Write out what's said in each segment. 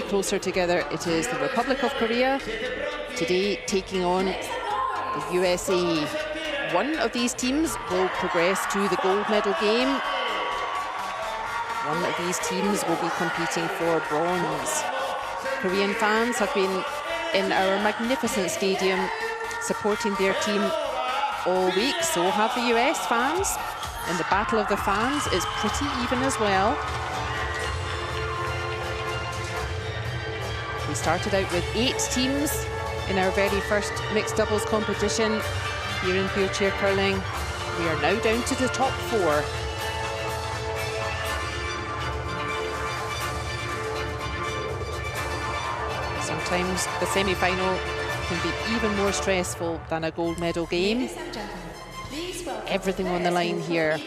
Closer together, it is the Republic of Korea today taking on the USA. One of these teams will progress to the gold medal game. One of these teams will be competing for bronze. Korean fans have been in our magnificent stadium supporting their team all week. So have the US fans. And the battle of the fans is pretty even as well. We started out with 8 teams in our very first mixed doubles competition here in wheelchair curling. We are now down to the top 4. Sometimes the semi-final can be even more stressful than a gold medal game. Everything on the line here.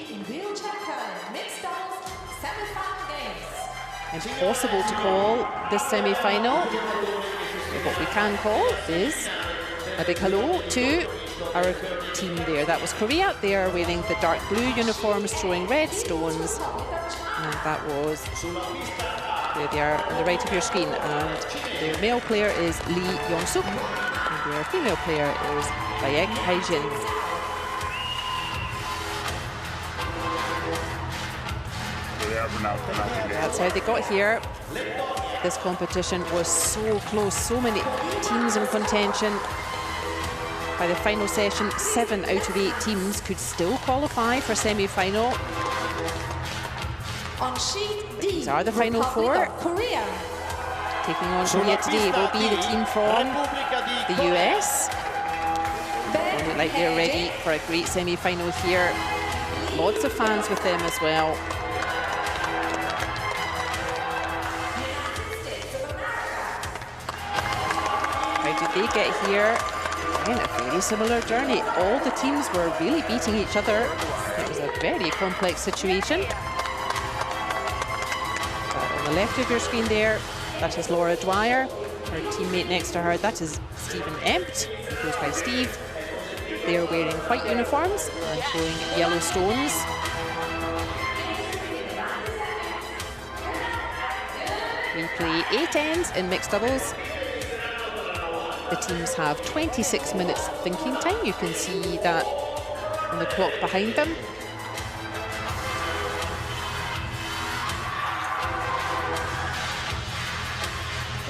Impossible to call this semi-final. What we can call is a big hello to our team there. That was Korea. They are wearing the dark blue uniforms, throwing red stones. And that was, there they are on the right of your screen. And their male player is Lee Young-suk. And their female player is Baek Haejin. That's how they got here. This competition was so close, so many teams in contention. By the final session, 7 out of 8 teams could still qualify for semi-final. These are the final 4. Korea. Taking on Korea today will be the team from the US. They look like they're ready for a great semi-final here. Lots of fans with them as well. How did they get here? Again, a very similar journey. All the teams were really beating each other. It was a very complex situation. On the left of your screen there, that is Laura Dwyer. Her teammate next to her, that is Stephen Empt. He goes by Steve. They are wearing white uniforms and throwing yellow stones. We play 8 ends in mixed doubles. The teams have 26 minutes thinking time. You can see that on the clock behind them.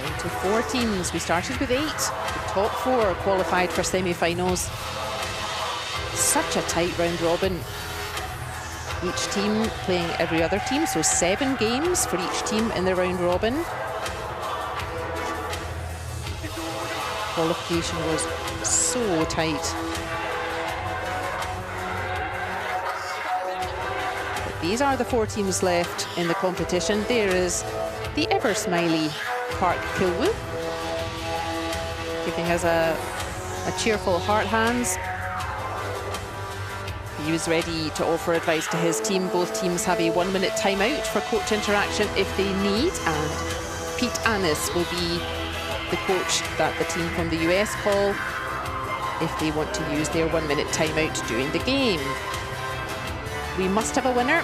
Down to 4 teams. We started with 8. The top 4 qualified for semi-finals. Such a tight round robin. Each team playing every other team, so 7 games for each team in the round robin. Qualification was so tight. But these are the 4 teams left in the competition. There is the ever smiley Park Kilwoo, giving us a cheerful heart hands. He was ready to offer advice to his team. Both teams have a 1-minute timeout for coach interaction if they need, and Pete Annis will be the coach that the team from the US call if they want to use their 1-minute timeout during the game. We must have a winner.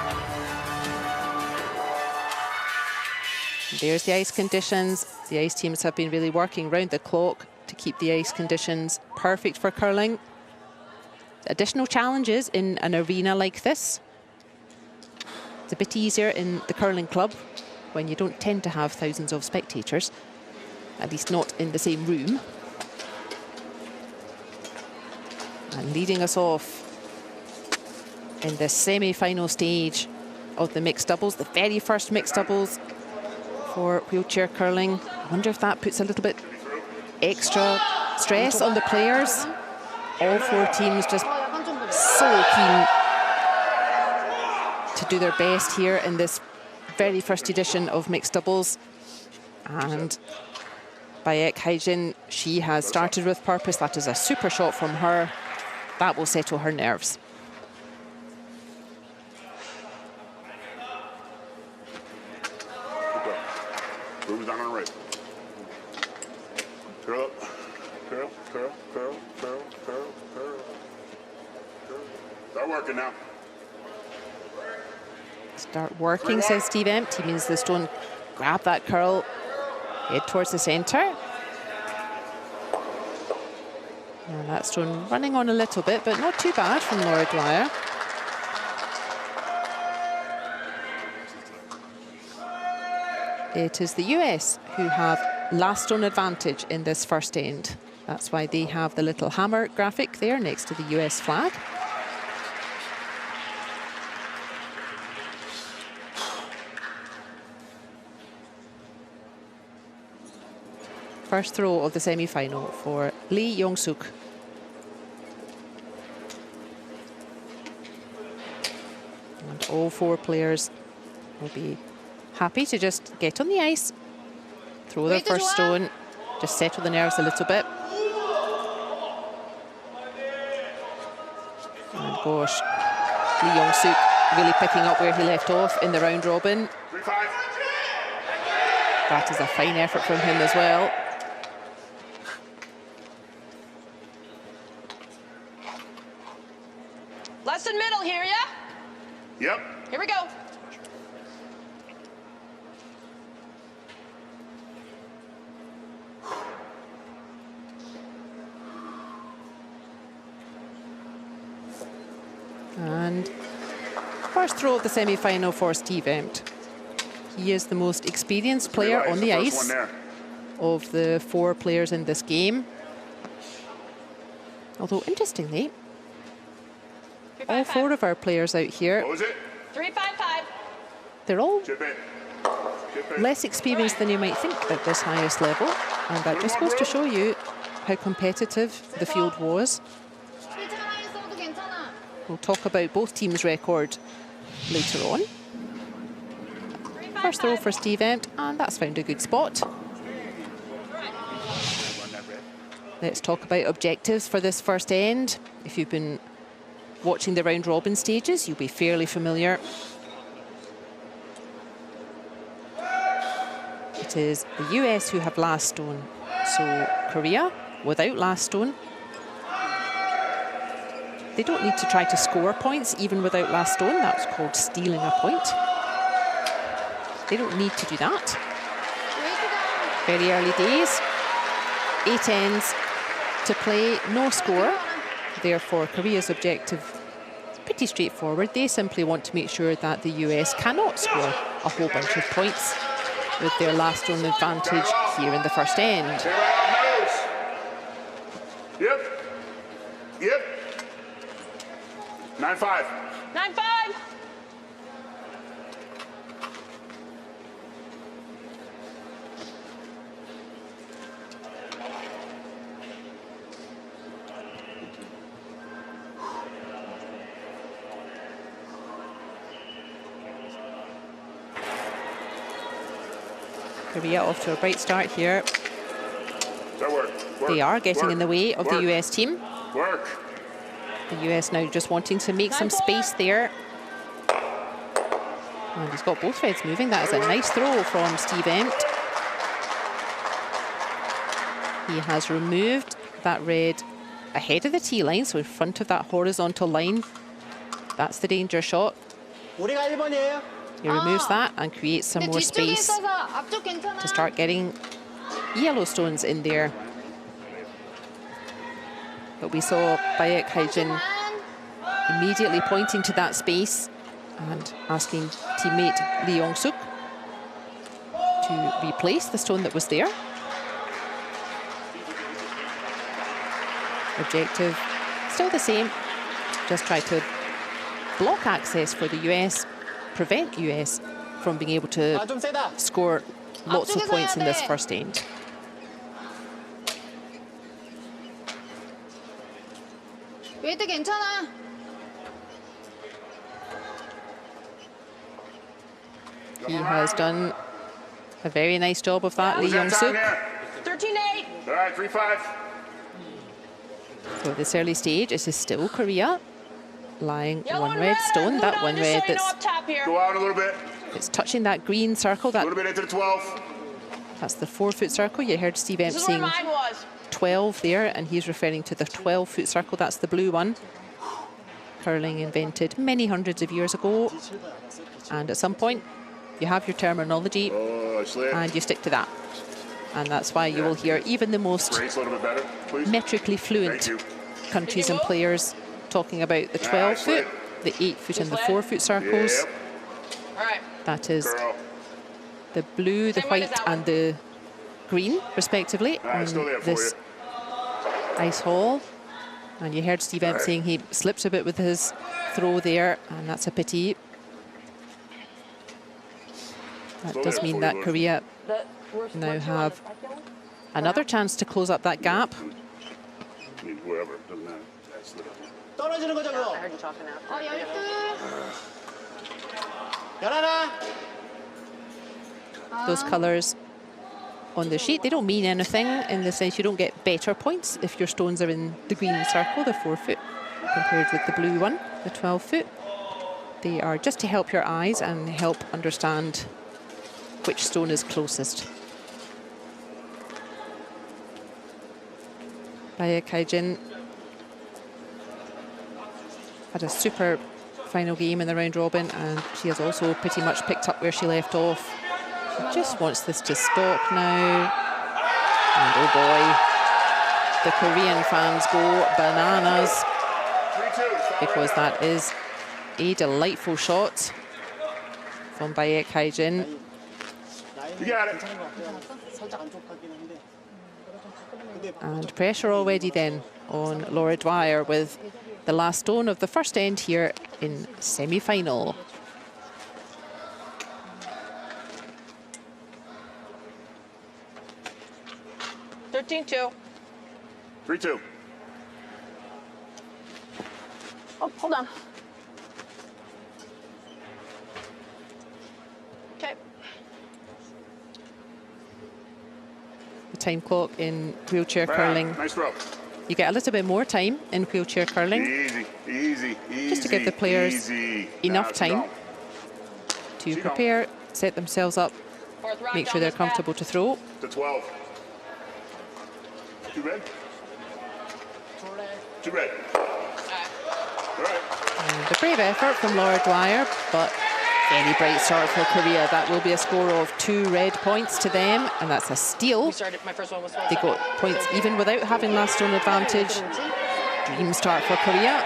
There's the ice conditions. The ice teams have been really working round the clock to keep the ice conditions perfect for curling. Additional challenges in an arena like this. It's a bit easier in the curling club when you don't tend to have thousands of spectators. At least not in the same room. And leading us off in the semi-final stage of the mixed doubles, the very first mixed doubles for wheelchair curling. I wonder if that puts a little bit extra stress on the players. All 4 teams just so keen to do their best here in this very first edition of mixed doubles. And Baek Haejin, she has started with purpose. That is a super shot from her. That will settle her nerves. Moves down on the right. Curl up. Curl, curl, curl, curl, curl, curl. Start working now. Start working, says Steve Empt. He means the stone. Grab that curl. Head towards the centre. And that stone running on a little bit, but not too bad from Laura Dwyer. It is the US who have last stone advantage in this first end. That's why they have the little hammer graphic there next to the US flag. First throw of the semi-final for Lee Yong-suk. And all four players will be happy to just get on the ice, throw their first stone, just settle the nerves a little bit. And gosh, Lee Yong-suk really picking up where he left off in the round robin. That is a fine effort from him as well. Less than middle here, yeah? Yep. Here we go. And first throw of the semi-final for Steve Empt. He is the most experienced player on the ice of the four players in this game. Although, interestingly, all four of our players out here, What was it? 3-5-5. they're all Chip in. Chip in. less experienced than you might think at this highest level. And that just goes to show you how competitive the field was. We'll talk about both teams' record later on. First throw for Steve Empt, and that's found a good spot. Let's talk about objectives for this first end. If you've been watching the round robin stages, you'll be fairly familiar. It is the US who have last stone. So Korea, without last stone, they don't need to try to score points even without last stone. That's called stealing a point. They don't need to do that. Very early days. 8 ends to play, no score. Therefore, Korea's objective is pretty straightforward. They simply want to make sure that the US cannot score a whole bunch of points with their last stone advantage here in the first end. Yep. Yep. 9-5. 9-5. Korea off to a bright start here. That work. They are getting in the way of the US team. Work. The US now just wanting to make some space there. And he's got both reds moving. That is a nice throw from Steve Empt. He has removed that red ahead of the tee line, so in front of that horizontal line. That's the danger shot. He removes that and creates some more space to start getting yellow stones in there. But we saw Baek Haijin immediately pointing to that space and asking teammate Lee Yong-suk to replace the stone that was there. Objective still the same, just try to block access for the US, prevent US from being able to score lots of points in this first end. 웨이트 괜찮아. He has done a very nice job of that, Lee Yong-suk. 13-8. All right, 3-5. So at this early stage, it is still Korea lying Yellow one and red red, stone. moved That on, one just so red you know that's up top here. Go out a little bit. it's touching that green circle. A little bit into the 12. That's the 4-foot circle. You heard Steve Empt This is where saying mine was. 12 there, and he's referring to the 12-foot circle. That's the blue one. Curling invented many hundreds of years ago, and at some point you have your terminology Oh, I slipped. and you stick to that. And that's why you will hear even the most Brace a little bit better, please. metrically fluent Thank you. countries and players talking about the 12-foot, the 8-foot and the 4-foot circles. Yep. All right. That is Girl. the blue, the Same weight as white that one. and the green, respectively, on Still there for this ice hall. And you heard Steve Emp saying he slipped a bit with his throw there, and that's a pity. That does mean that Korea now have another chance to close up that gap. I mean, whoever, doesn't matter. That's the... 떨어지는 거죠, 그거? I heard you talking now. 12. 열하나. Those colours on the sheet, they don't mean anything in the sense you don't get better points if your stones are in the green circle, the 4-foot, compared with the blue one, the 12-foot. They are just to help your eyes and help understand which stone is closest. Bae Kaijin had a super final game in the round robin, and she has also pretty much picked up where she left off. She just wants this to stop now. And oh boy, the Korean fans go bananas, 3-2. because that is a delightful shot from Bae Kaijin. You got it. 살짝 안쪽 같긴 한데. And pressure already then on Laura Dwyer with the last stone of the first end here in semi-final. $13-2. 3-2. Oh, hold on. Okay. The time clock in wheelchair curling. Nice throw. You get a little bit more time in wheelchair curling Easy, easy, easy. just to give the players easy. enough Now, sit time down. to prepare, set themselves up, Fourth round, make sure down they're this path. comfortable to throw. To 12. You ready? You ready? All right. And a brave effort from Laura Dwyer, but very bright start for Korea. That will be a score of 2 red points to them, and that's a steal. We started, my first one was They got points even without having last stone advantage. Dream start for Korea.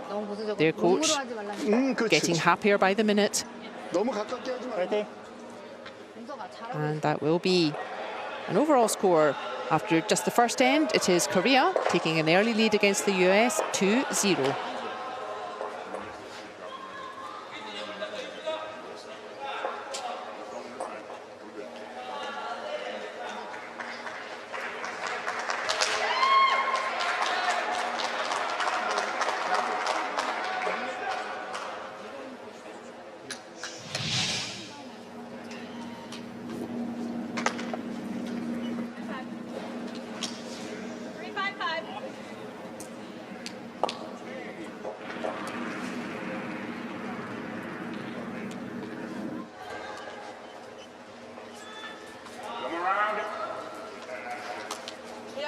너무 보수적으로 Their coach 몸으로 하지 말라니까. 그렇지. getting happier by the minute. 너무 가깝게 하지 마. 파이팅. 윤서가 잘하고 And that will be an overall score. After just the first end, it is Korea taking an early lead against the US, 2-0. Come around.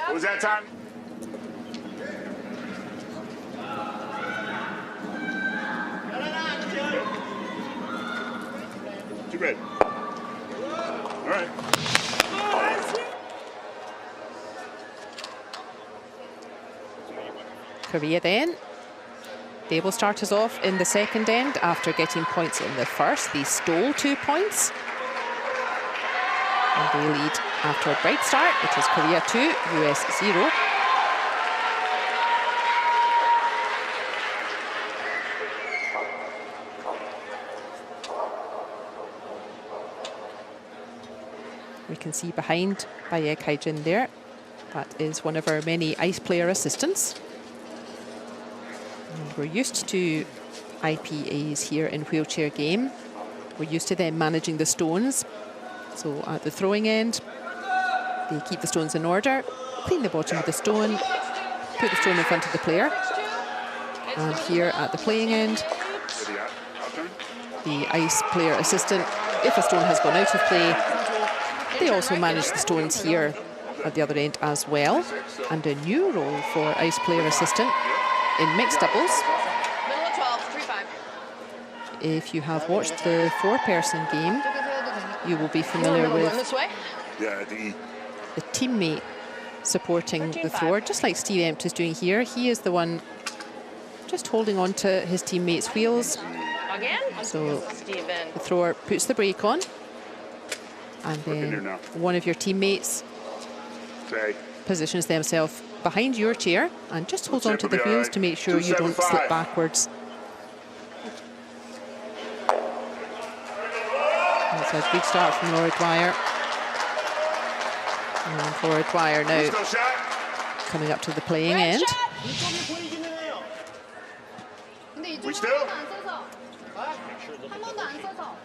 What was that time? You ready? All right. Korea then. They will start us off in the second end after getting points in the first. They stole 2 points. And they lead after a bright start. It is Korea 2, US 0. We can see behind Bae Kaijin there. That is one of our many ice player assistants. And we're used to IPAs here in wheelchair game. We're used to them managing the stones. So at the throwing end, they keep the stones in order, clean the bottom of the stone, put the stone in front of the player. And here at the playing end, the ice player assistant, if a stone has gone out of play, they also manage the stones here at the other end as well. And a new role for ice player assistant in mixed doubles. Middle of 12, 3-5. If you have watched the 4-person game, you will be familiar Going with this way? Yeah, at the E. the teammate supporting the 13-5. thrower, just like Steve Empt is doing here. He is the one just holding on to his teammate's wheels. Again? So Steven. the thrower puts the brake on, and then one of your teammates Say. positions themselves behind your chair and just holds Chip on to will the be all wheels right. to make sure you don't 275. slip backwards. That's a good start from Laura Dwyer. And Laura Dwyer now Still shot. coming up to the playing Red end. shot. 이쪽이 보이기는 해요. 근데 이쪽은 We 한 still? 번도 안 써서. 한 번도 안 써서.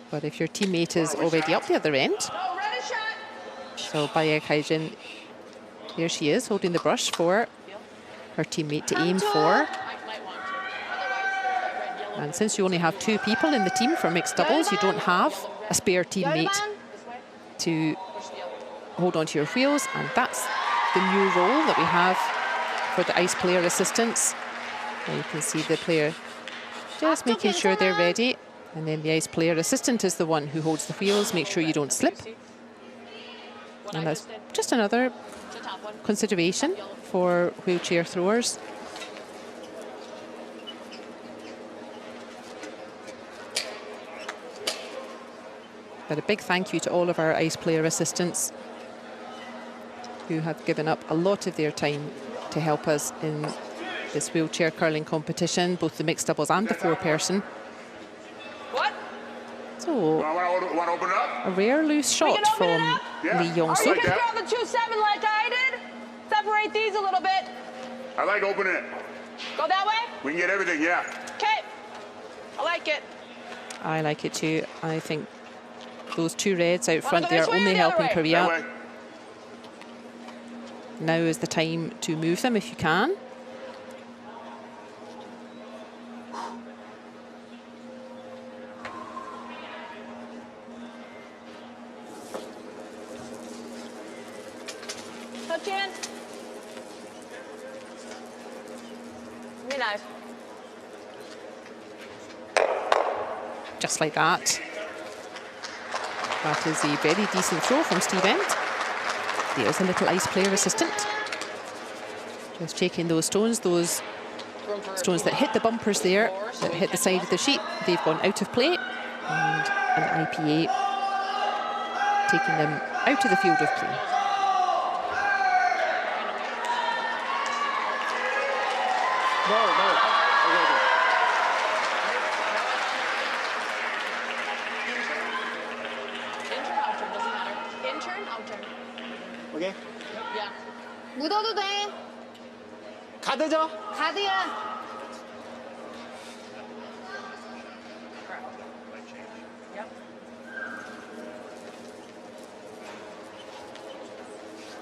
But if your teammate is already up the other end, Oh, red shot. so Bayer Kaijin, here she is holding the brush for her teammate to aim for. Might want to. Otherwise, red, yellow. And since you only have 2 people in the team for mixed doubles, you don't have a spare teammate 열반. to hold on to your wheels, and that's the new role that we have for the ice player assistants. And you can see the player just making sure they're ready, and then the ice player assistant is the one who holds the wheels, make sure you don't slip. And that's just another The top one. consideration for wheelchair throwers. But a big thank you to all of our ice player assistants who have given up a lot of their time to help us in this wheelchair curling competition, both the mixed doubles and the 4-person. What? So Want to open it up? a rare loose shot can open from it up? Yeah, Lee I Yong-suk. like You can that. throw the 2-7 like I did. Separate these a little bit. I like opening it. Go that way. We can get everything, yeah. Okay. I like it. I like it too. I think those 2 reds out Wanna front go there this way or only the other helping way? Korea. That way. Now is the time to move them if you can. Touch in. Be nice. Just like that. That is a very decent throw from Steve Empt. There's a little ice player assistant. Just checking those stones stones that hit the bumpers there, that hit the side of the sheet. They've gone out of play, and an IPA taking them out of the field of play. No. Intern, outturn, doesn't matter. Intern, outturn. 오케이. Yeah. 묻어도 돼. 가드죠? 가드야. Yep.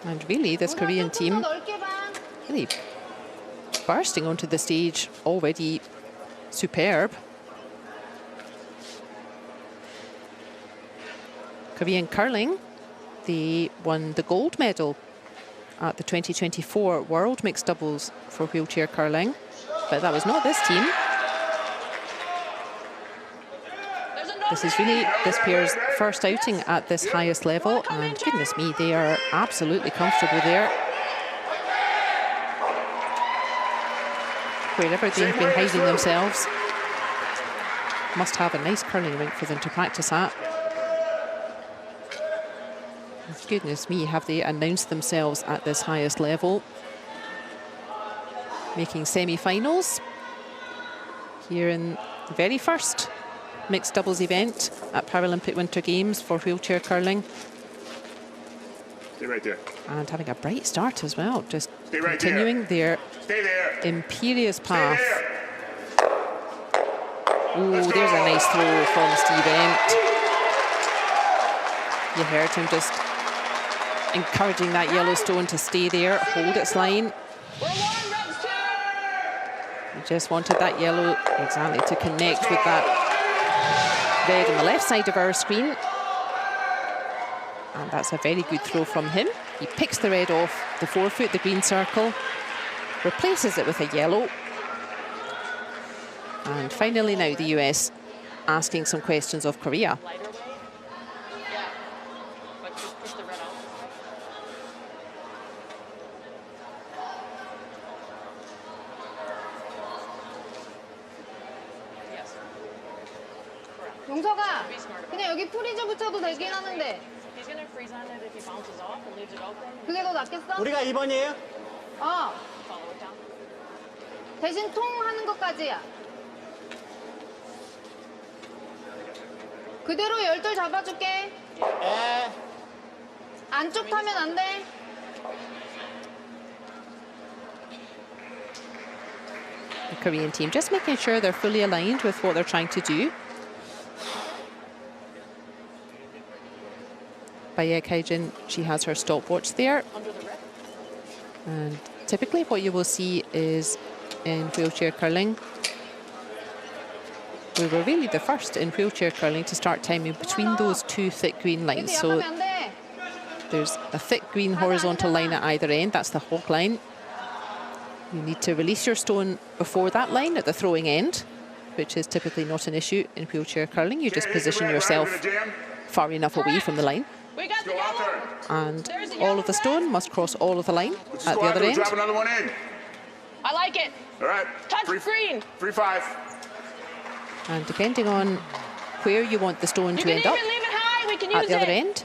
And really, this Korean team 넓게 봐. really bursting onto the stage already superb. Korean curling, they won the gold medal at the 2024 World Mixed Doubles for wheelchair curling, but that was not this team. There's a no This is really this pair's first outing at this highest level, and goodness me, they are absolutely comfortable there. Wherever they've been hiding themselves, must have a nice curling rink for them to practice at. Goodness me, have they announced themselves at this highest level. Making semi-finals here in the very first mixed doubles event at Paralympic Winter Games for wheelchair curling. Stay right there. And having a bright start as well, just Stay right continuing their Stay there. imperious Stay path. there. Oh, Let's there's a go. nice throw from Steve Empt. You heard him just encouraging that Yellowstone to stay there, hold its line. We're warm, Reds 2. He just wanted that yellow exactly to connect with that red on the left side of our screen. And that's a very good throw from him. He picks the red off the forefoot, the green circle, replaces it with a yellow. And finally now the US asking some questions of Korea. Lighter weight? Yeah. But just push the red out. Yes. Correct. 용서가 Be smart about 그냥 여기 프리즈 붙여도 되긴 하는데 He's gonna freeze on it if he bounces off and leaves it open. 그게 더 낫겠어? 우리가 2번이에요? Follow it down. 대신 통 하는 것까지야. 그대로 열돌 잡아줄게. 예. 안쪽 타면 안 돼. The Korean team just making sure they're fully aligned with what they're trying to do. Baek Haejin, she has her stopwatch there. Under the red. And typically what you will see is in wheelchair curling, we were really the first in wheelchair curling to start timing between those two thick green lines. 근데 So 약하면 안 돼. there's a thick green horizontal line at either end. That's the hog line. You need to release your stone before that line at the throwing end, which is typically not an issue in wheelchair curling. You just position yourself far enough away from the line. We got the Go out yellow. there. And There's the all yellow of the red. stone must cross all of the line Let's at go the out other there. end. Drop another one in. I like it. All right. Touch Three- green. 3-5. And depending on where you want the stone You to can end even up leave it high. We can at use the other it. end,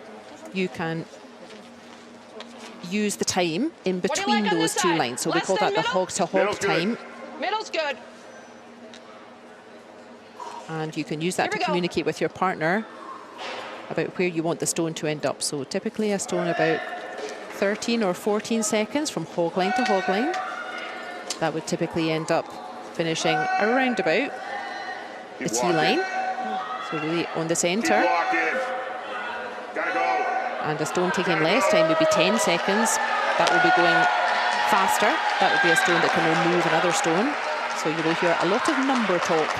you can use the time in do you between like on those this two side? lines. So we Less call than that the middle? hog to hog Middle's good. time. Middle's good. And you can use that Here to we go. communicate with your partner about where you want the stone to end up. So typically a stone about 13 or 14 seconds from hog line to hog line. That would typically end up finishing around about the Keep T walking. line. So really on the Keep centre. walking. Gotta go. And a stone taking less time would be 10 seconds. That will be going faster. That would be a stone that can remove another stone. So you will hear a lot of number talk.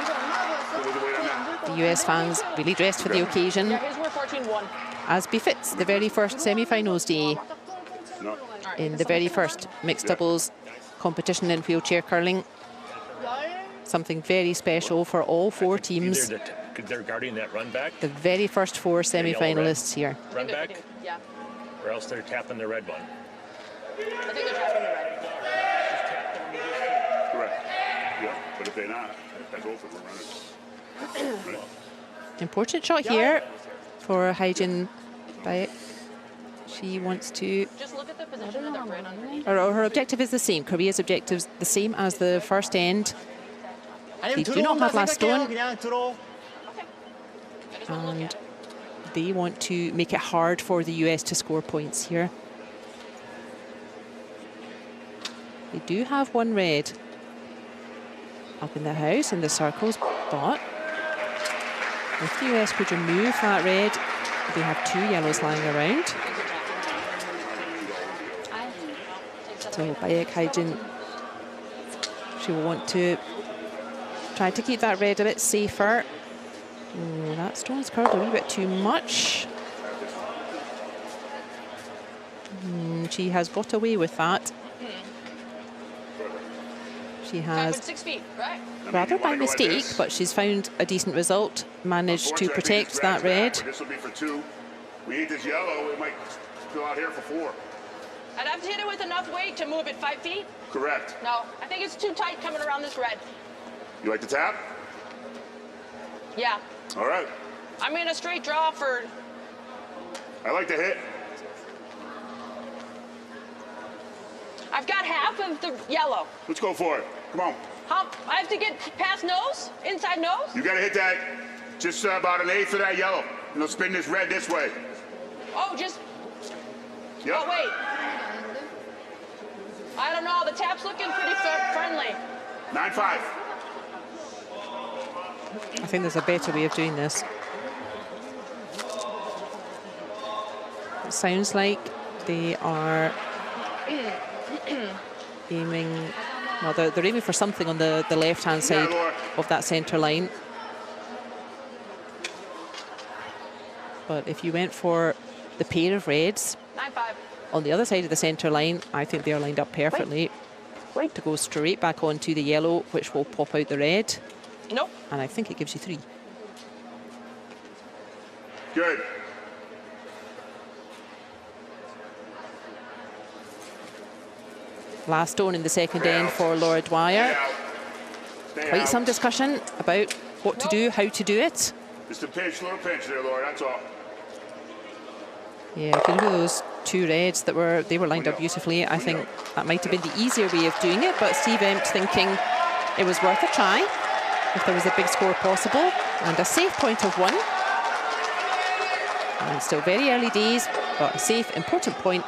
이거 얼마나 보였어? Put the weight on that. The US fans really dressed for the occasion, Yeah, his were 14-1. as befits the very first semi-finals day 딱 퉁퉁 치는 No. 걸로 가야 돼. in the very first mixed doubles competition in wheelchair curling. 열. Something very special for all four teams. They're guarding that run back, The very first four semi-finalists here. run back, Yeah. or else they're tapping the red one. I think they're tapping the red. Correct. Yeah, but if they're not, that's also for runners. Right. Important shot here for Haejin Baek. She wants to, Just look at the position of the red underneath. or her objective is the same. Korea's objective is the same as the first end. 아니면 They do not 들어온다 have last 생각해요. stone. 그냥 들어. I just want to look And at it. they want to make it hard for the US to score points here. They do have one red up in the house in the circles, but if the US could remove that red, they have two yellows lying around. So Baek Haejin, she will want to try to keep that red a bit safer. Oh, that stone's curled a wee bit too much. She has got away with that. She Top has, at 6 feet, right? rather you by wanna go like mistake, this? but she's found a decent result, managed to Unfortunately, protect this that red's red. back, but this will be for 2. We hit this yellow, it might go out here for 4. I'd have to hit it with enough weight to move it 5 feet. Correct. No, I think it's too tight coming around this red. You like to tap? Yeah. All right. I'm in a straight draw for. I like to hit. I've got half of the yellow. Let's go for it. Come on. I have to get past nose, inside nose. You got to hit that just about an eighth of that yellow. And they'll spin this red this way. Oh, just. Yep. Oh wait. I don't know. The tap's looking pretty friendly. 9-5. I think there's a better way of doing this. It sounds like they are aiming, well, they're aiming for something on the left-hand side Laura. of that centre line. But if you went for the pair of reds 9-5. on the other side of the centre line, I think they're lined up perfectly. to go straight back onto the yellow, which will pop out the red. Nope. And I think it gives you 3. Good. Last stone in the second end for Laura Dwyer. Stay Quite out. some discussion about what to do, how to do it. Just a pinch, little pinch there, Laura, that's all. Yeah, if you look at those 2 reds that were lined up beautifully, I think that might have been the easier way of doing it, but Steve Empt thinking it was worth a try if there was a big score possible, and a safe point of 1. And still very early days, but a safe, important point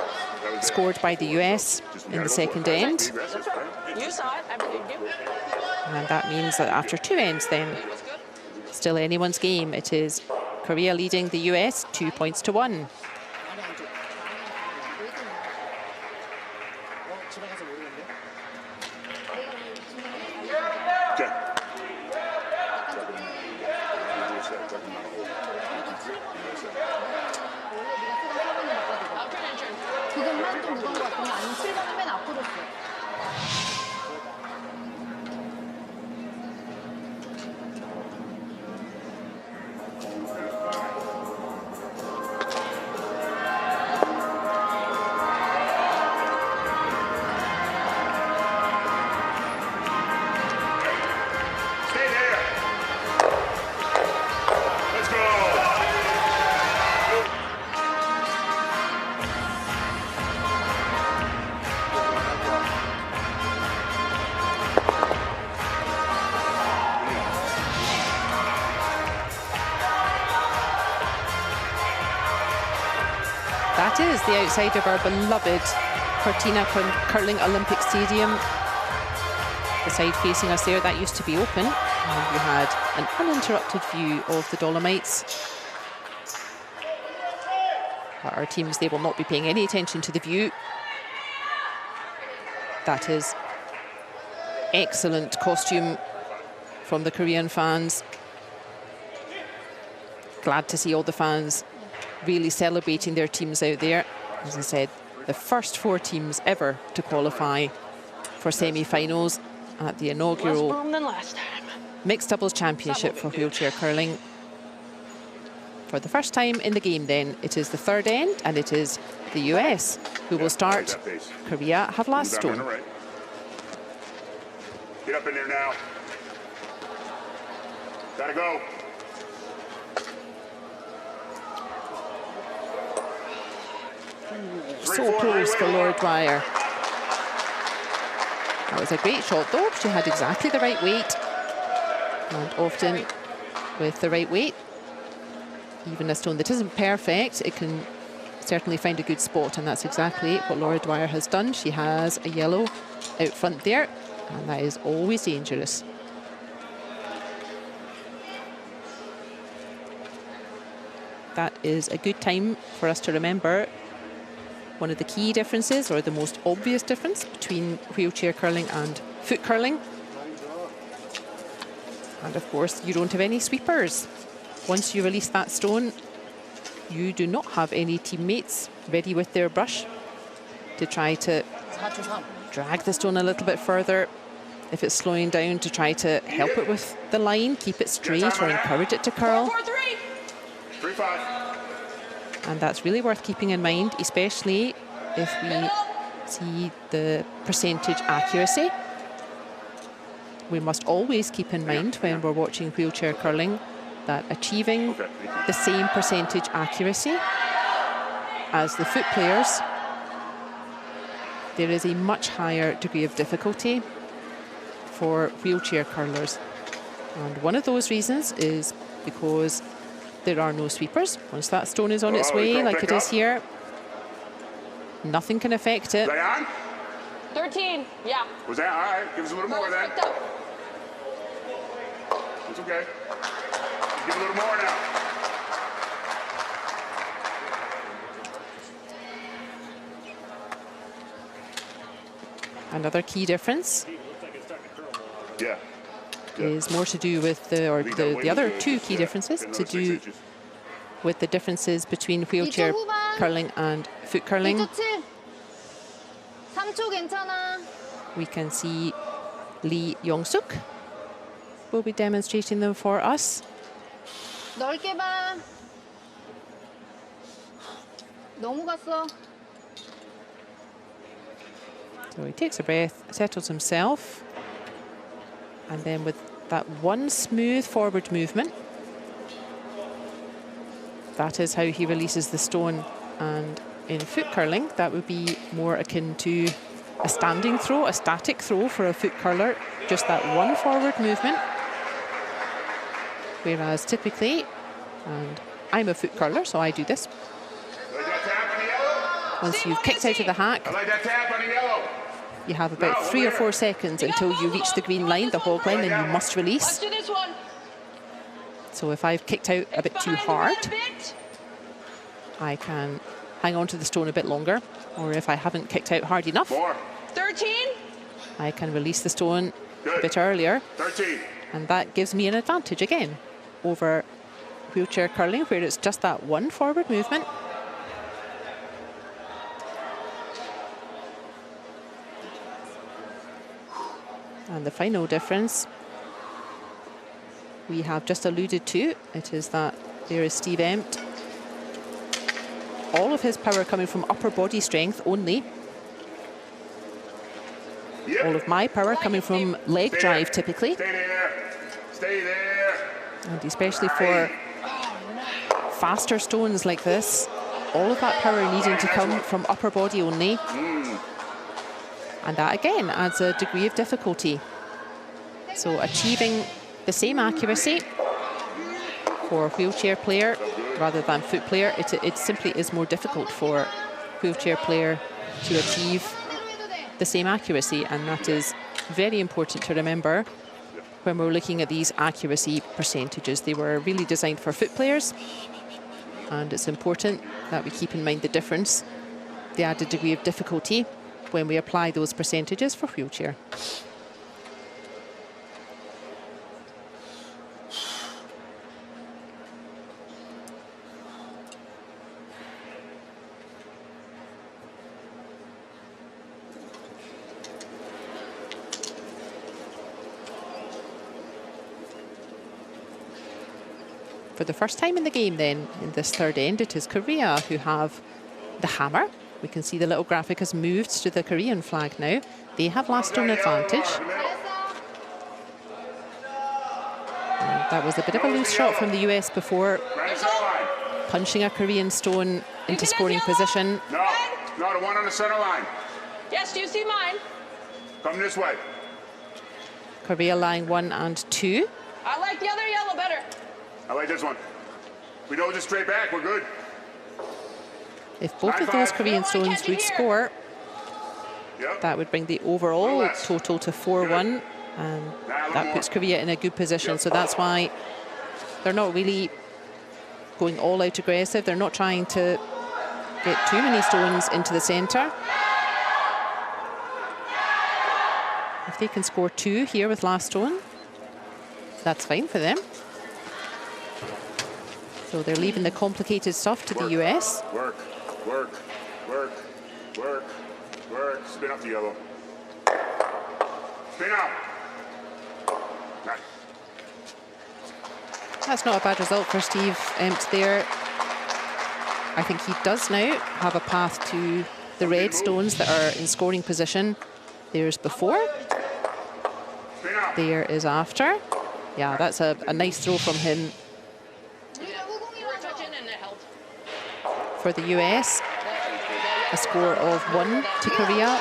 scored by the US in the second end. That's right. You saw it. I believed you. And that means that after 2 ends then, still anyone's game. It is Korea leading the US 2 points to 1. Okay. 지금만 좀 무거운 것 같은데 아니면 7번은 맨 앞으로 써. Stay there. Let's go. That is the outside of our beloved Cortina Curling Olympic Stadium. The side facing us there, that used to be open. And you had an uninterrupted view of the Dolomites. But our teams, they will not be paying any attention to the view. That is excellent costume from the Korean fans. Glad to see all the fans really celebrating their teams out there. As I said, the first 4 teams ever to qualify for semi-finals at the Less inaugural boom than last time. Mixed Doubles Championship for wheelchair curling. For the first time in the game then, it is the third end, and it is the US who will start. Korea have last Move down on stone. the right. Get up in there now. Gotta go. So close for Laura Dwyer. That was a great shot though. She had exactly the right weight. And often with the right weight, even a stone that isn't perfect, it can certainly find a good spot, and that's exactly what Laura Dwyer has done. She has a yellow out front there, and that is always dangerous. That is a good time for us to remember one of the key differences, or the most obvious difference, between wheelchair curling and foot curling. And of course, you don't have any sweepers. Once you release that stone, you do not have any teammates ready with their brush to try to 4초 3. drag the stone a little bit further. If it's slowing down, to try to help it with the line, keep it straight, or encourage it to curl. 4-3. 3-5. And that's really worth keeping in mind, especially if we see the percentage accuracy. We must always keep in mind when we're watching wheelchair curling that achieving the same percentage accuracy as the foot players, there is a much higher degree of difficulty for wheelchair curlers. And one of those reasons is because there are no sweepers. Once that stone is on its way, like it is here, nothing can affect it. Is that on? 13. Yeah. Was that all right? Give us a little more then. Picked up. It's okay. Give a little more now. Another key difference Yeah. is more to do with the other 2 key differences to do with the differences between wheelchair curling and foot curling. 2초 7. 3초 괜찮아. we can see Lee Yong-suk will be demonstrating them for us. 넓게 봐. 너무 갔어. So he takes a breath, settles himself, and then with that one smooth forward movement, that is how he releases the stone. And in foot curling, that would be more akin to a standing throw, a static throw for a foot curler, just that one forward movement. Whereas typically, and I'm a foot curler, so I do this. Once you've kicked out of the hack, you have about 3 or 4 seconds until you reach the green line, the hog line, and you must release. So if I've kicked out a bit too hard, I can hang on to the stone a bit longer. Or if I haven't kicked out hard enough, 13. I can release the stone a bit earlier. 13. And that gives me an advantage again over wheelchair curling, where it's just that one forward movement. And the final difference we have just alluded to, it is that there is Steve Empt. All of his power coming from upper body strength only. Yep. All of my power coming from leg drive typically. Stay there. Stay there. And especially for faster stones like this, all of that power needing to come from upper body only. And that again adds a degree of difficulty. So achieving the same accuracy for a wheelchair player rather than foot player, it simply is more difficult for a wheelchair player to achieve the same accuracy, and that is very important to remember when we're looking at these accuracy percentages. They were really designed for foot players, and it's important that we keep in mind the difference, the added degree of difficulty when we apply those percentages for wheelchair. For the first time in the game then, in this third end, it is Korea who have the hammer. We can see the little graphic has moved to the Korean flag now. They have last stone advantage. And that was a bit of a loose shot from the US before, punching a Korean stone into scoring position. No, the one on the center line. Yes, do you see mine? Come this way. Korea lying 1 and 2. I like the other yellow better. I like this one. We know just straight back, we're good. If both of those Korean stones would score, Yep. that would bring the overall total to 4-1, and that puts Korea in a good position. So that's why they're not really going all out aggressive. They're not trying to get too many stones into the center. If they can score 2 here with last stone, that's fine for them. So they're leaving the complicated stuff to the US. Work. Spin up the yellow. Spin up. Nice. That's not a bad result for Steve Empt there. I think he does now have a path to the red stones that are in scoring position. There's before. Spin up. There is after. Yeah, that's a nice throw from him. For the US, a score of 1 to Korea.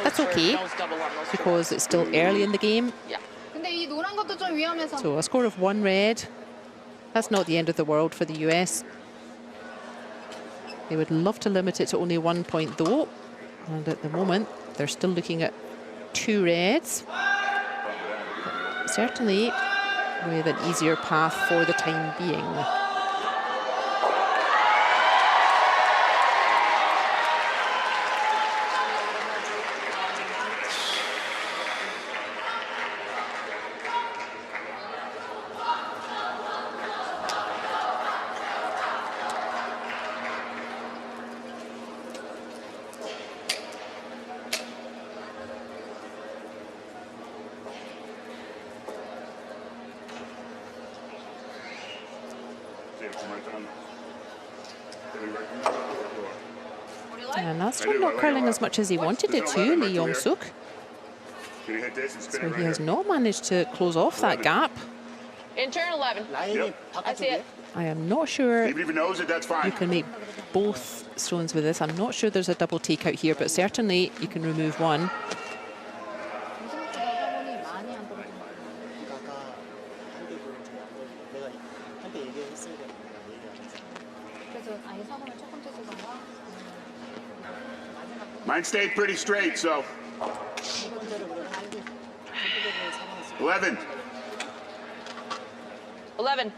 That's okay, because it's still early in the game. 근데 이 노란 것도 좀 위험해서. So a score of 1 red, that's not the end of the world for the US. They would love to limit it to only 1 point though. And at the moment, they're still looking at 2 reds. But certainly with an easier path for the time being. And that's not curling as much as he wanted it to, Lee Yong-suk. Can you hit this and spin So it he right has there? not managed to close off that gap. In turn 11. 라인이 I see it. 바깥쪽이에요. I am not sure Even if he knows it, that's you fine. can make both stones with this. I'm not sure there's a double takeout here, but certainly you can remove one. 생각보다 화분이 많이 안 떨어지는 거 아까 한대 보여주고 내가 한대 얘기했어야 되는데 내가 얘기 안 했어. 그래서 아예 4번을 첫 번째 세번과 마지막 Mine stayed pretty straight, so 두 번째를 그래도 알고 그쪽에서 사망했어. 11. 11.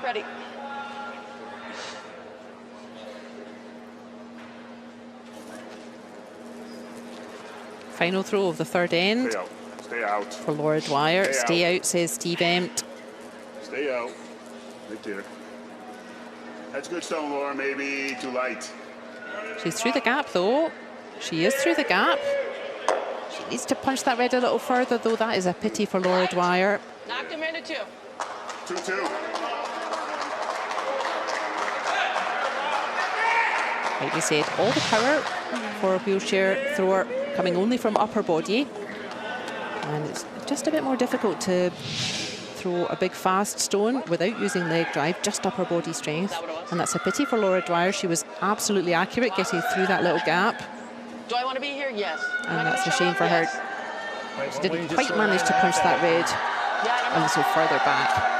Ready. Final throw of the third end Stay out. Stay out. for Laura Dwyer. Stay Stay out, says Steve Empt. Stay out. Right there. That's good stone, Laura. Maybe too light. She's through the gap, though. She is through the gap. She needs to punch that red a little further, though. That is a pity for Laura Dwyer. Knocked him into 2. 2-2. Like we said, all the power for a wheelchair thrower coming only from upper body. And it's just a bit more difficult to throw a big fast stone without using leg drive, just upper body strength. And that's a pity for Laura Dwyer. She was absolutely accurate getting through that little gap. Do I want to be here? Yes. Am I And gonna that's a show shame up? for her. Yes. She didn't quite manage to punch that red Yeah, I a don't know. little further back.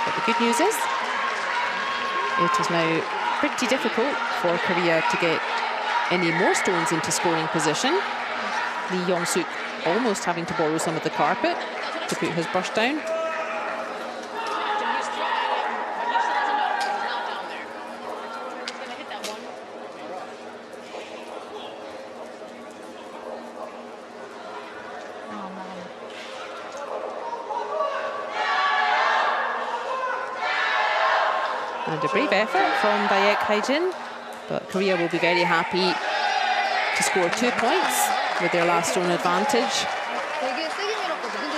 But the good news is, it is now pretty difficult for Korea to get any more stones into scoring position. Lee Yong-suk almost having to borrow some of the carpet to put his brush down. He's trying, but he still doesn't know. He's not down there. He's going to hit that one. 안 나가네. And a brave effort from Baek Haejin, but Korea will be very happy to score 2 points with their last stone advantage. 되게 세게 밀었거든. 근데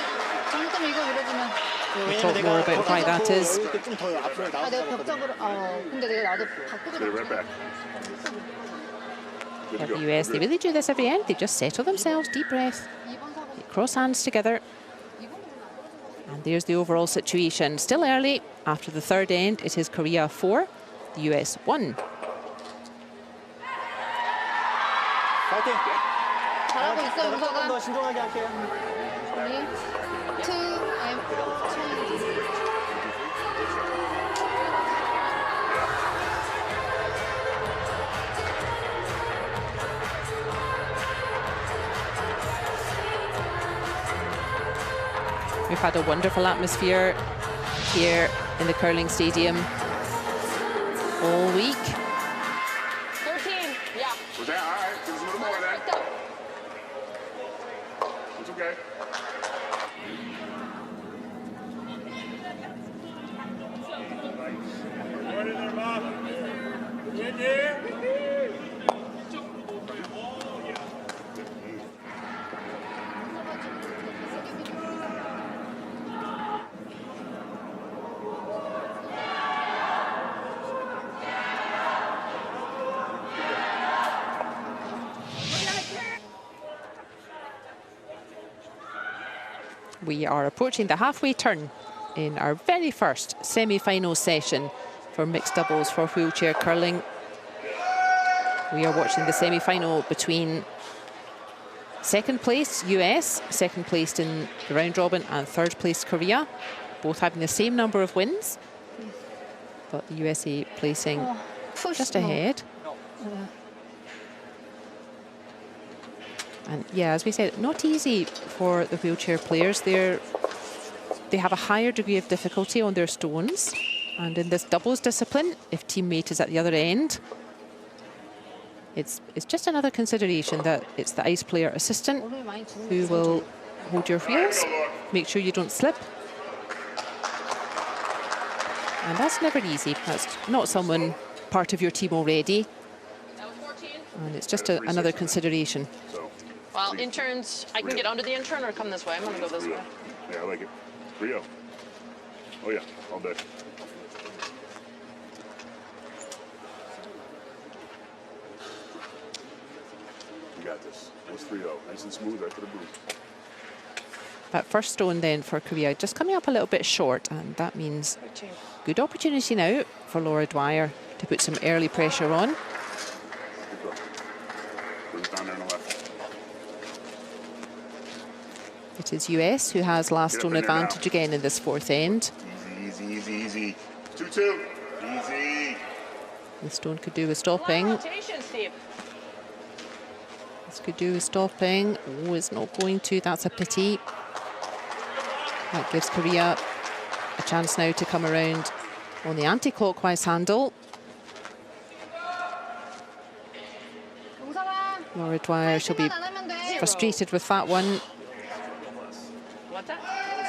잘못하면 이거 밀어주면 We'll talk more about why that is. 좀더 앞으로 아 내가 나왔어야 벽적으로 근데 내가 나도 바꾸고 Get it right back. Good to The go. US, they really do this every end. They just settle themselves, deep breath, 2번 4번 cross hands together. And there's the overall situation. Still early. After the third end, it is Korea 4, the US 1. 파이팅! 잘하고 있어 조금 윤서가. 더 신중하게 할게요. 3, 2, and change. We've had a wonderful atmosphere here in the curling stadium all week. 13. Yeah. Was that all right? There's a little more of that. Picked up. It's okay. We are approaching the halfway turn in our very first semi-final session for mixed doubles for wheelchair curling. We are watching the semi-final between second place US, second placed in the round robin, and third place Korea, both having the same number of wins, but the USA placing just ahead. And yeah, as we said, not easy for the wheelchair players. They have a higher degree of difficulty on their stones. And in this doubles discipline, if teammate is at the other end, it's just another consideration that it's the ice player assistant who will hold your wheels, make sure you don't slip. And that's never easy. That's not someone part of your team already, That was 14. and it's just another consideration. So, Well, interns, I can get under the intern or come this way. I'm going to go this way. yeah, I like it. 3-0. Oh yeah, all day. You got this. It was 3-0. Nice and smooth right to the boot. That first stone then for Korea just coming up a little bit short, and that means 13. good opportunity now for Laura Dwyer to put some early pressure on. Good go. Put it down there on the left. It is US who has last Get up stone in there now. advantage again in this fourth end. Easy, easy, easy, easy. 2-2. Easy. The stone could do with Come on, stopping. rotation, Steve. This could do with stopping. Oh, it's not going to. That's a pity. That gives Korea a chance now to come around on the anti-clockwise handle. 용서봐. Laura Dwyer, she'll be 안 하면 돼. frustrated with that one. What's that?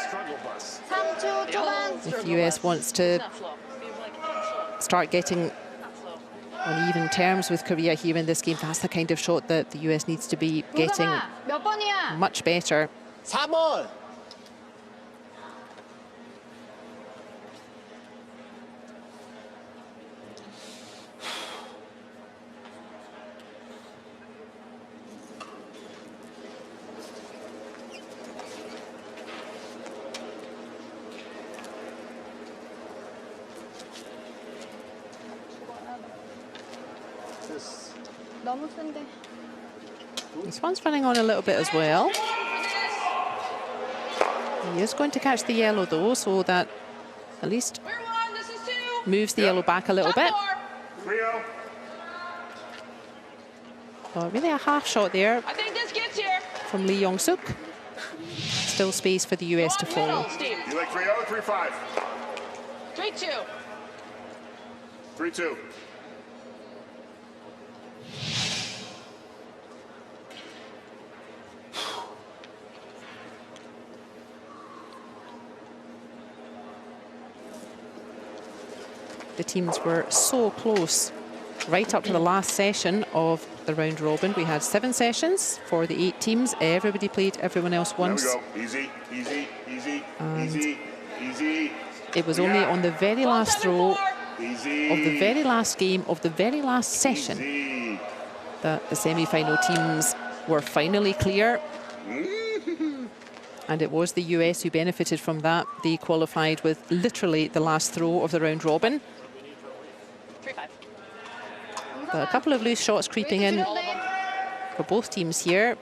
Struggle bus. 3초 초반. If the US wants to It's not slow. Steve's like, it's slow. start getting Not slow. on even terms with Korea here in this game, that's the kind of shot that the US needs to be getting 용서봐. 몇 번이야? much better. 4번. 너무 센데. This one's running on a little bit as well. He is going to catch the yellow though, so that at least We're one. This is 2. moves the yellow back a little bit. 3-0. But really a half shot there I think this gets here. from Lee Yong-suk. Still space for the US to Go on, follow. middle, Steve. You like 3-0 or 3-5? 3-2. 3-2. The teams were so close right up to the last session of the round robin. We had 7 sessions for the 8 teams. Everybody played everyone else once. There we go. Easy, easy, easy, And easy, easy. It was only on the very last throw 12-7-4. Easy. of the very last game of the very last session Easy. that the semi-final teams were finally clear. And it was the US who benefited from that. They qualified with literally the last throw of the round robin. 3-5. But a couple of loose shots creeping in for both teams here.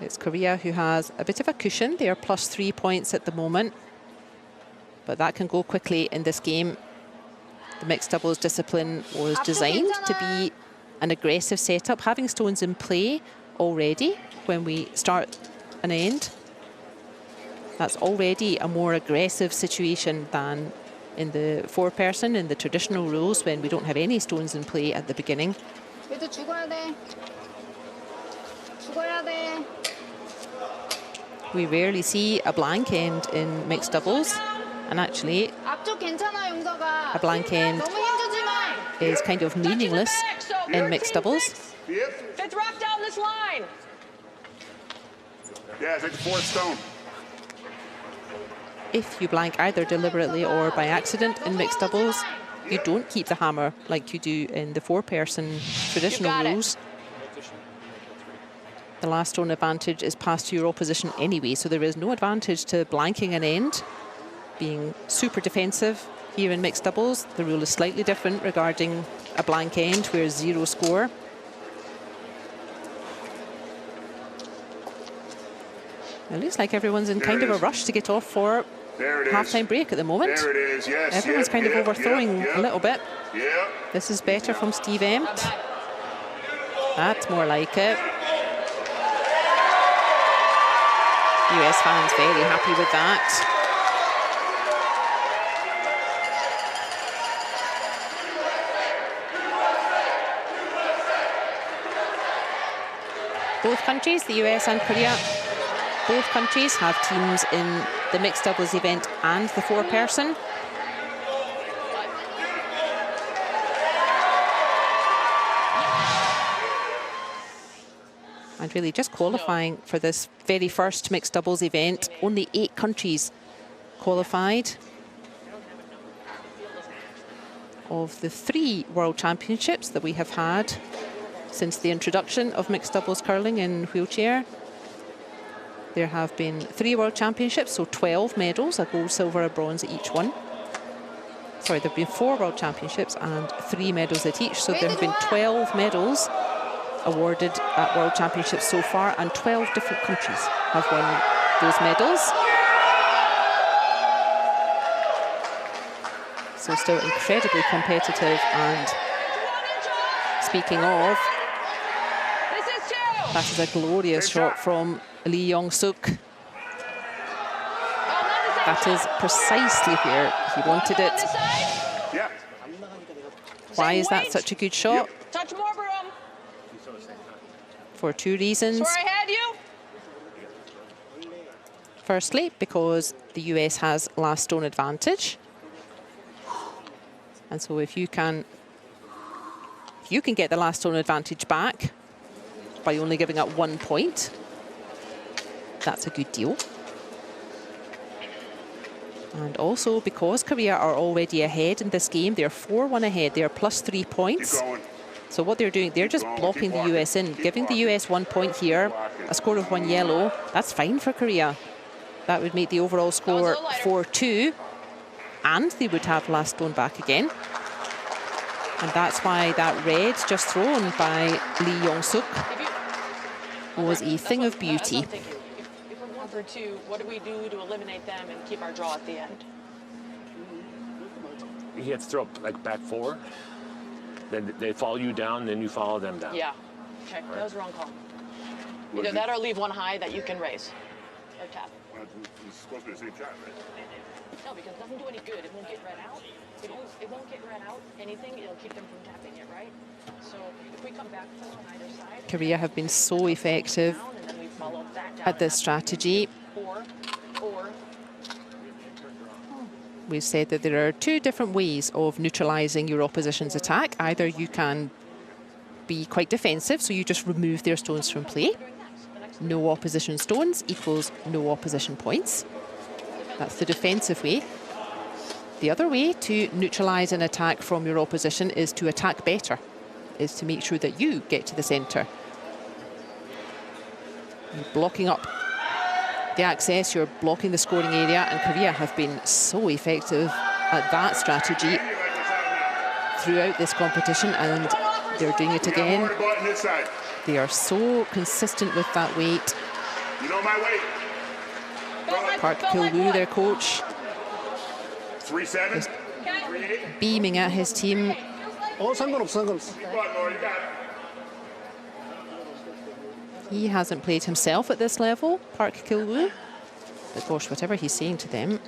It's Korea who has a bit of a cushion. They are +3 points at the moment. But that can go quickly in this game. The mixed doubles discipline was designed to be an aggressive setup, having stones in play already when we start an end. That's already a more aggressive situation than in the 4-person, in the traditional rules, when we don't have any stones in play at the beginning. 얘도 죽어야 돼. 죽어야 돼. We rarely see a blank end in mixed doubles, and actually 앞쪽 괜찮아, 용서가. a blank end 너무 힘주지 마. is kind of meaningless in mixed doubles. Yep. Fifth rough down this line. Yeah, it's like the 4th stone. If you blank either deliberately or by accident in mixed doubles, you don't keep the hammer like you do in the 4-person traditional got it. rules. The last stone advantage is passed to your opposition anyway, so there is no advantage to blanking an end. Being super defensive here in mixed doubles, the rule is slightly different regarding a blank end where 0 score. It looks like everyone's in kind of a rush to get off for There it is. half-time break at the moment. There it is, yes. Everyone's yep, kind of yep, overthrowing yep, a little bit. Yep. This is better from Steve Empt. That's more like it. US fans very happy with that. Both countries, the US and Korea, both countries have teams in the mixed doubles event and the four-person. And really just qualifying for this very first mixed doubles event. Only 8 countries qualified. Of the 3 World Championships that we have had since the introduction of mixed doubles curling in wheelchair, there have been 3 World Championships, so 12 medals, a gold, silver, a bronze at each one. Sorry, there have been 4 World Championships and 3 medals at each, so there have been 12 medals awarded at World Championships so far, and 12 different countries have won those medals. So still incredibly competitive. And speaking of, that is a glorious shot from Lee Yong-suk. That is precisely where he wanted it. Yeah. Why is that such a good shot? Touch more, Broom. For 2 reasons. Where I had you. Firstly, because the US has last stone advantage. And so if you can get the last stone advantage back by only giving up 1 point, that's a good deal. And also because Korea are already ahead in this game, they're 4-1 ahead, they're plus 3 points. Keep going. So what they're doing, they're just blocking the US in, giving the US 1 point here, a score of 1 yellow. That's fine for Korea. That would make the overall score 4-2, and they would have last stone back again. And that's why that red just thrown by Lee Yong-suk was a thing of beauty. If we're 1 for 2, what do we do to eliminate them and keep our draw at the end? You have to throw up like back 4. Then they follow you down, then you follow them down. Yeah. Okay, that was the wrong call. Either that or leave one high that you can raise or tap. Well, it's supposed to be the same shot, right? No, because it doesn't do any good. It won't get read out. It won't get read out anything. It'll keep them from tapping it, right? So if we come back 4 on either side. Korea have been so effective Down, and then we follow that down at this strategy. or We've said that there are 2 different ways of neutralizing your opposition's attack. Either you can be quite defensive, so you just remove their stones from play. No opposition stones equals no opposition points. That's the defensive way. The other way to neutralize an attack from your opposition is to attack better, is to make sure that you get to the center. You're blocking up the access, you're blocking the scoring area, and Korea have been so effective at that strategy throughout this competition, and they're doing it again. They are so consistent with that weight. You know my weight. Park Kil-woo, their coach, 3-7. 3-8. beaming at his team. 상관없어. Keep on, Laura, you got it. He hasn't played himself at this level, Park Kil-woo. But gosh, whatever he's saying to them,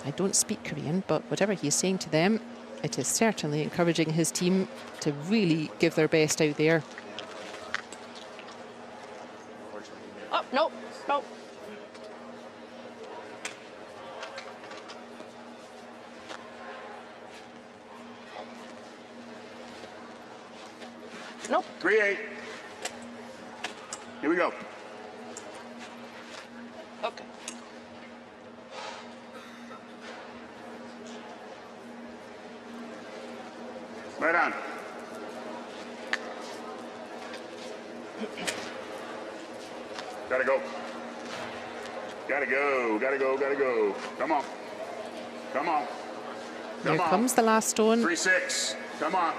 I don't speak Korean, but whatever he's saying to them, it is certainly encouraging his team to really give their best out there. oh, nope. Nope. 3-8. Here we go. Okay. Right on. Gotta go. Gotta go, gotta go, gotta go. Come on. Come on. Here Come on. comes the last stone 3-6. Come on.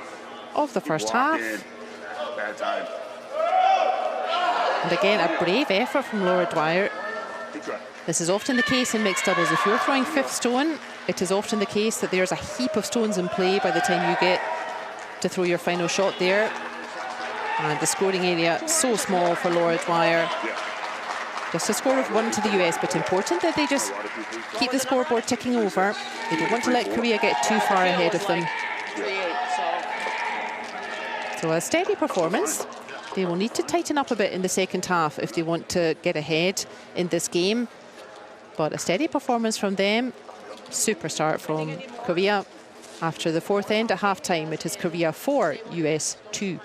of the Keep first walking. half. Bad time. And again, a brave effort from Laura Dwyer. Good try. This is often the case in mixed doubles. If you're throwing 5th stone, it is often the case that there's a heap of stones in play by the time you get to throw your final shot there. And the scoring area so small for Laura Dwyer. Yeah. Just a score of 1 to the US, but important that they just keep the scoreboard ticking over. They don't want to let Korea get too far ahead of them. 3-8, so So a steady performance. They will need to tighten up a bit in the second half if they want to get ahead in this game. But a steady performance from them. Super start from Korea. After the fourth end at halftime, it is Korea 4, US 2.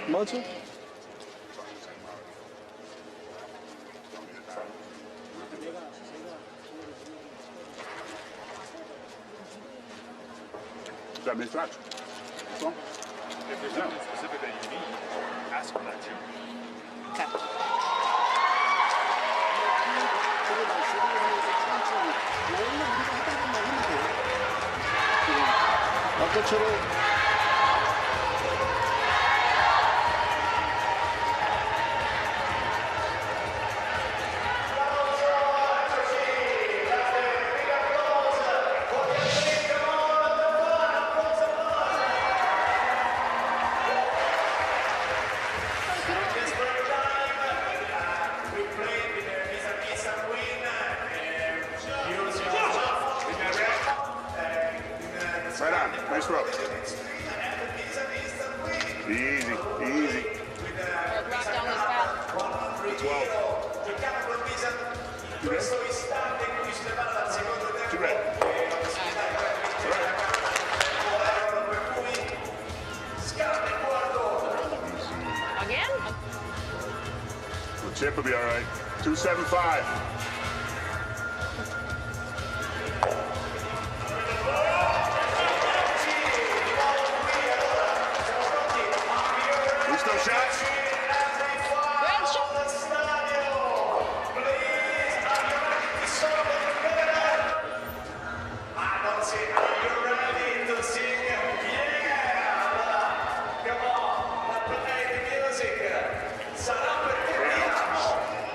맞아. That means that. Well, If there's something specific that you need, ask for that too. 아까처럼 right on. Nice throw. Easy, easy. Rock down this path. 12. Two red. Two red. Again? The chip will be all right. 275. Still shots? Grand shot.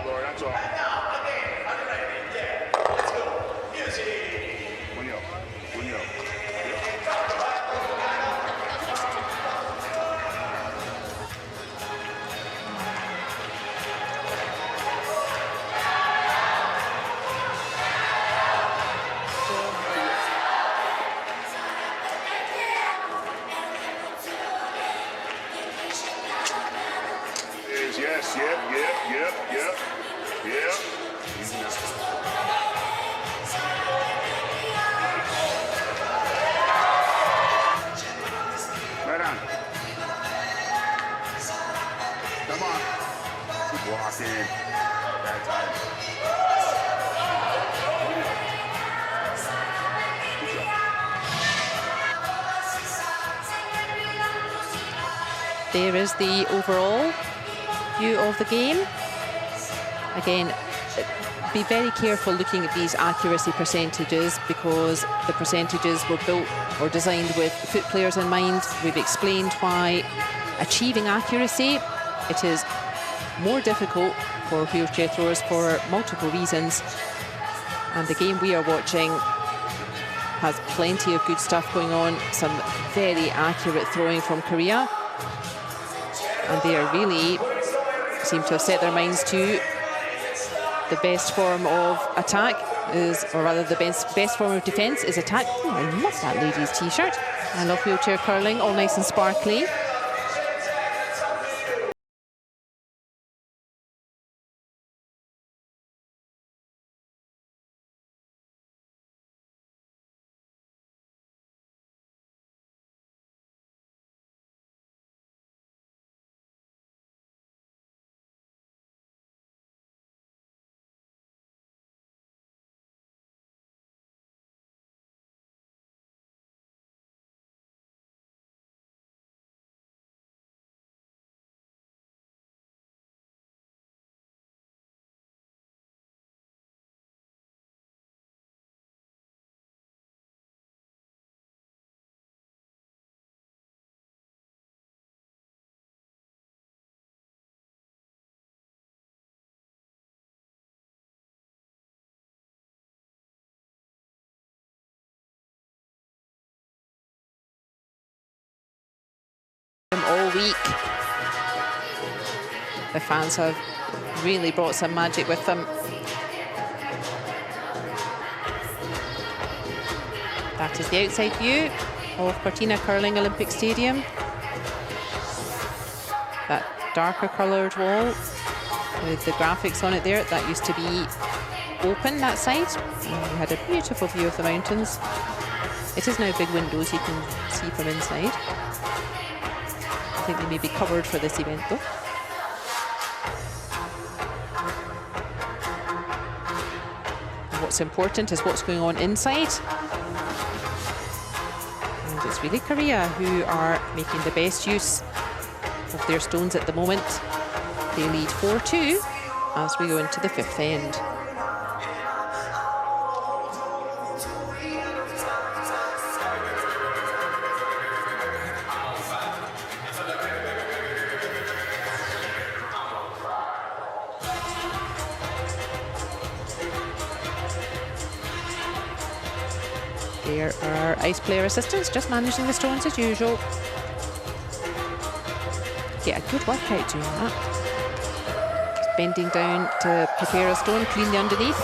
Lord, that's all. One yo. One yo. Yes, yep. Easy now. Right on. Come on. Keep walking. Bad time. Good job. There is the overall view of the game. Again, be very careful looking at these accuracy percentages because the percentages were built or designed with foot players in mind. We've explained why achieving accuracy, it is more difficult for wheelchair throwers for multiple reasons. And the game we are watching has plenty of good stuff going on, some very accurate throwing from Korea. And they are really seem to have set their minds to the best form of attack is, or rather the best form of defense is attack. Oh, I love that lady's t-shirt. I love wheelchair curling, all nice and sparkly. All week. The fans have really brought some magic with them. That is the outside view. of Cortina Curling Olympic Stadium. That darker coloured wall with the graphics on it there, that used to be open, that side. And we had a beautiful view of the mountains. It is now big windows you can see from inside. I think they may be covered for this event though. And what's important is what's going on inside. And it's really Korea who are making the best use of their stones at the moment. They lead 4-2 as we go into the 5th end. There are ice player assistants just managing the stones as usual. Get a good workout doing that. Just bending down to prepare a stone, clean the underneath.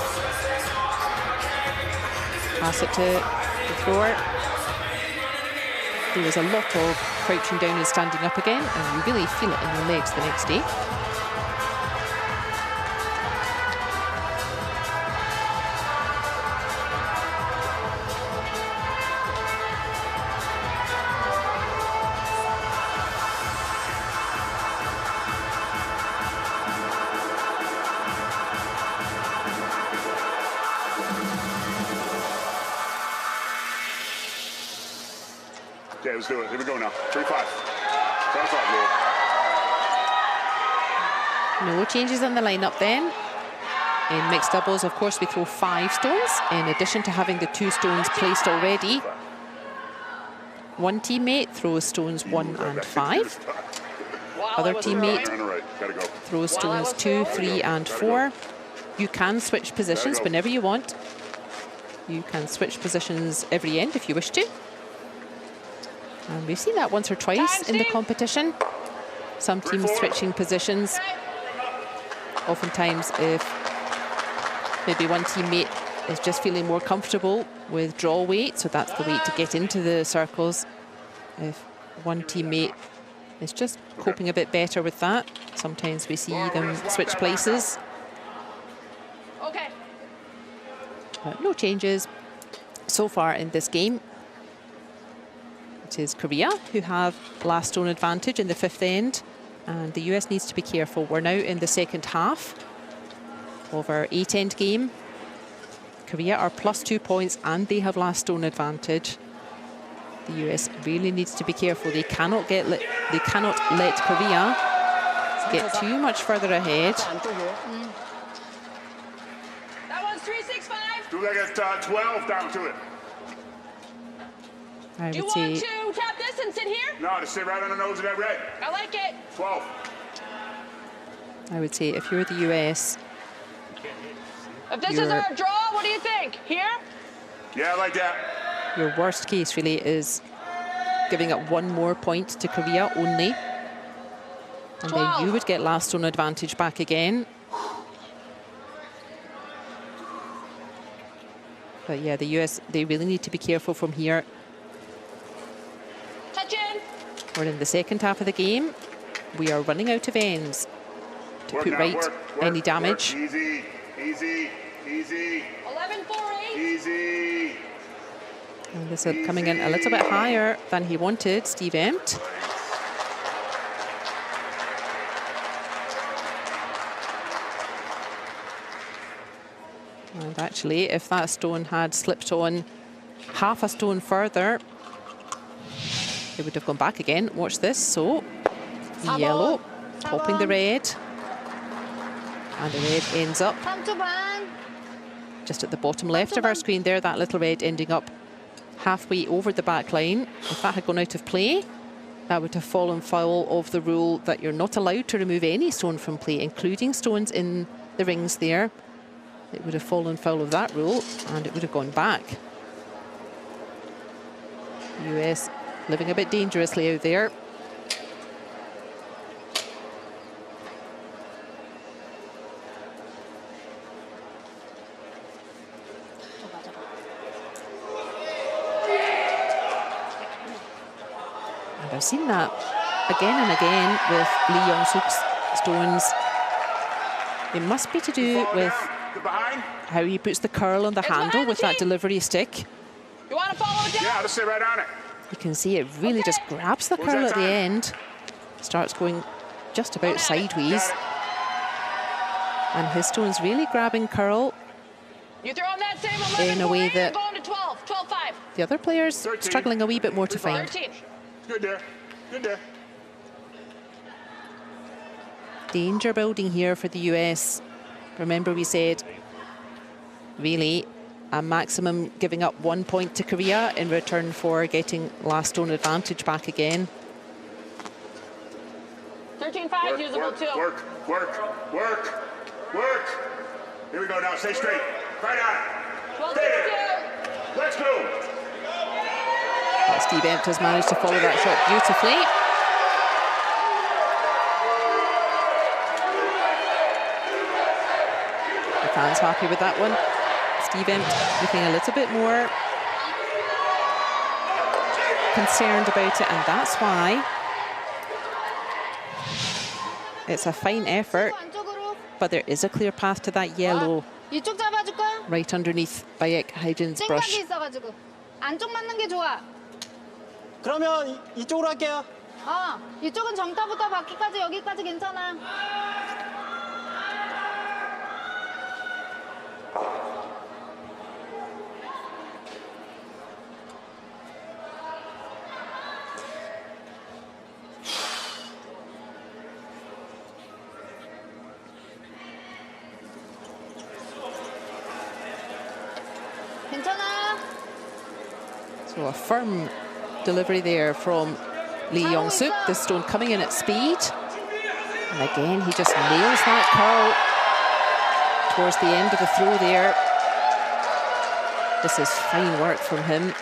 Pass it to the thrower. There is a lot of crouching down and standing up again, and you really feel it in your legs the next day. Okay, let's do it. Here we go now. 3-5. 5-5, No changes in the lineup then. In mixed doubles, of course, we throw 5 stones, in addition to having the 2 stones placed already. One teammate throws stones 1 and 5. Other teammate throws stones 2, 3, and 4. You can switch positions whenever you want. You can switch positions every end if you wish to. And we've seen that once or twice in the competition. Some teams switching positions. Oftentimes, if maybe one teammate is just feeling more comfortable with draw weight, so that's the weight to get into the circles. If one teammate is just coping a bit better with that, sometimes we see them switch places. Okay. But no changes so far in this game. It is Korea who have last stone advantage in the 5th end, and the US needs to be careful. We're now in the 2nd half of our 8-end game. Korea are +2 points and they have last stone advantage. The US really needs to be careful. They cannot let Korea get too much further ahead. That one's 365. Do like a 12 down to it. I Do you would want say to tap this and sit here? No, just sit right on the nose of that red. I like it. 12. if you're the US, If this is our draw, what do you think? Here? Yeah, I like that. your worst case really is giving up 1 more point to Korea only. And then you would get last stone advantage back again. But yeah, the US, they really need to be careful from here. Touch in. We're in the 2nd half of the game. We are running out of ends to Work put now, right work, any work. damage. Easy, easy, easy, 11-4-8. easy. And this is coming in a little bit higher than he wanted, Steve Empt. And actually, if that stone had slipped on half a stone further, it would have gone back again. Watch this. So, yellow, topping the red. And the red ends up 3초 반. just at the bottom left of our screen there, that little red ending up halfway over the back line. If that had gone out of play, that would have fallen foul of the rule that you're not allowed to remove any stone from play, including stones in the rings there. It would have fallen foul of that rule and it would have gone back. US living a bit dangerously out there. I've seen that again and again with Lee Young-suk's stones. It must be to do with how he puts the curl on the handle with that delivery stick. You want to follow it down? Yeah, let's sit right on it. You can see it really just grabs the curl at the end, starts going just about sideways. And his stone's really grabbing curl You throw him that same 11 in a way that going to 12, 12-5. the other players 13. struggling a wee bit more to find. 13. Good there. Good there. Danger building here for the US. Remember we said, really, a maximum giving up 1 point to Korea in return for getting last stone advantage back again. 13-5 usable Work, too. work, work, work, work. Here we go now, stay straight. Right on it. 12 Stay there. 2. Let's go. But Steve Empt has managed to follow that shot beautifully. The fans happy with that one. Steve Empt looking a little bit more concerned about it, and that's why it's a fine effort, 안쪽으로. but there is a clear path to that yellow 이쪽 잡아줄까? right underneath Bayek Haijin's brush. 생각이 있어가지고. 안쪽 맞는 게 좋아. 그러면 이쪽으로 할게요. 이쪽은 정타부터 바퀴까지 여기까지 괜찮아. 괜찮아. So a firm delivery there from Lee Young-suk. The stone coming in at speed. And again, he just nails that curl towards the end of the throw there. This is fine work from him.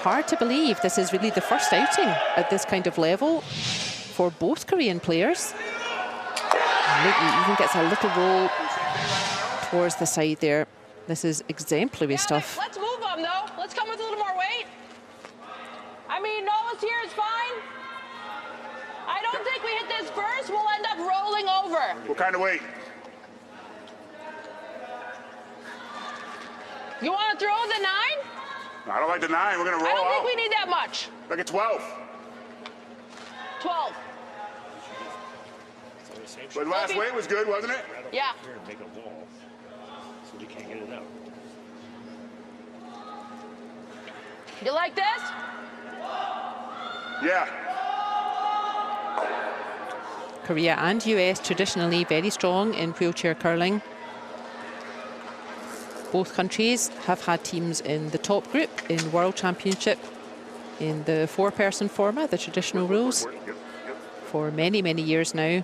Hard to believe this is really the first outing at this kind of level for both Korean players. And look, he even gets a little roll towards the side there. This is exemplary stuff. Let's move them though. Let's come with a little more weight. I mean, Noah's here is fine. I don't think we hit this first. We'll end up rolling over. What kind of weight? You want to throw the 9? I don't like the 9. We're going to roll I don't out. think we need that much. Like a 12. 12. But last weight was good, wasn't it? Yeah. Here and make a wall, so we can't get it out. You like this? Yeah. Korea and US traditionally very strong in wheelchair curling. Both countries have had teams in the top group in World Championship in the 4-person format, the traditional rules, Yep. for many, many years now.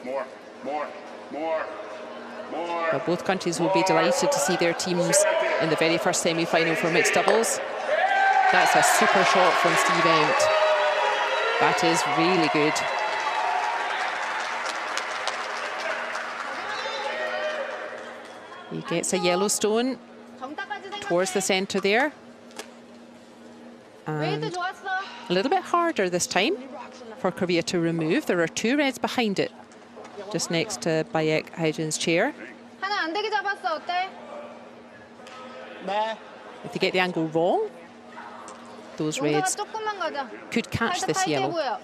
More, more, more, more. But both countries will be delighted to see their teams in the very first semi-final for mixed doubles. That's a super shot from Steve Empt. That is really good. He gets a yellow stone 정타까지 생각해. towards the centre there. 웨이트 And 좋았어. a little bit harder this time for Korea to remove. There are 2 reds behind it, just next to Bayek Haijin's chair. 하나 안 되게 잡았어. 어때? 네. If they get the angle wrong, those 용서가 reds 조금만 가자. could catch 살짝 this 타이트해 yellow. 보여.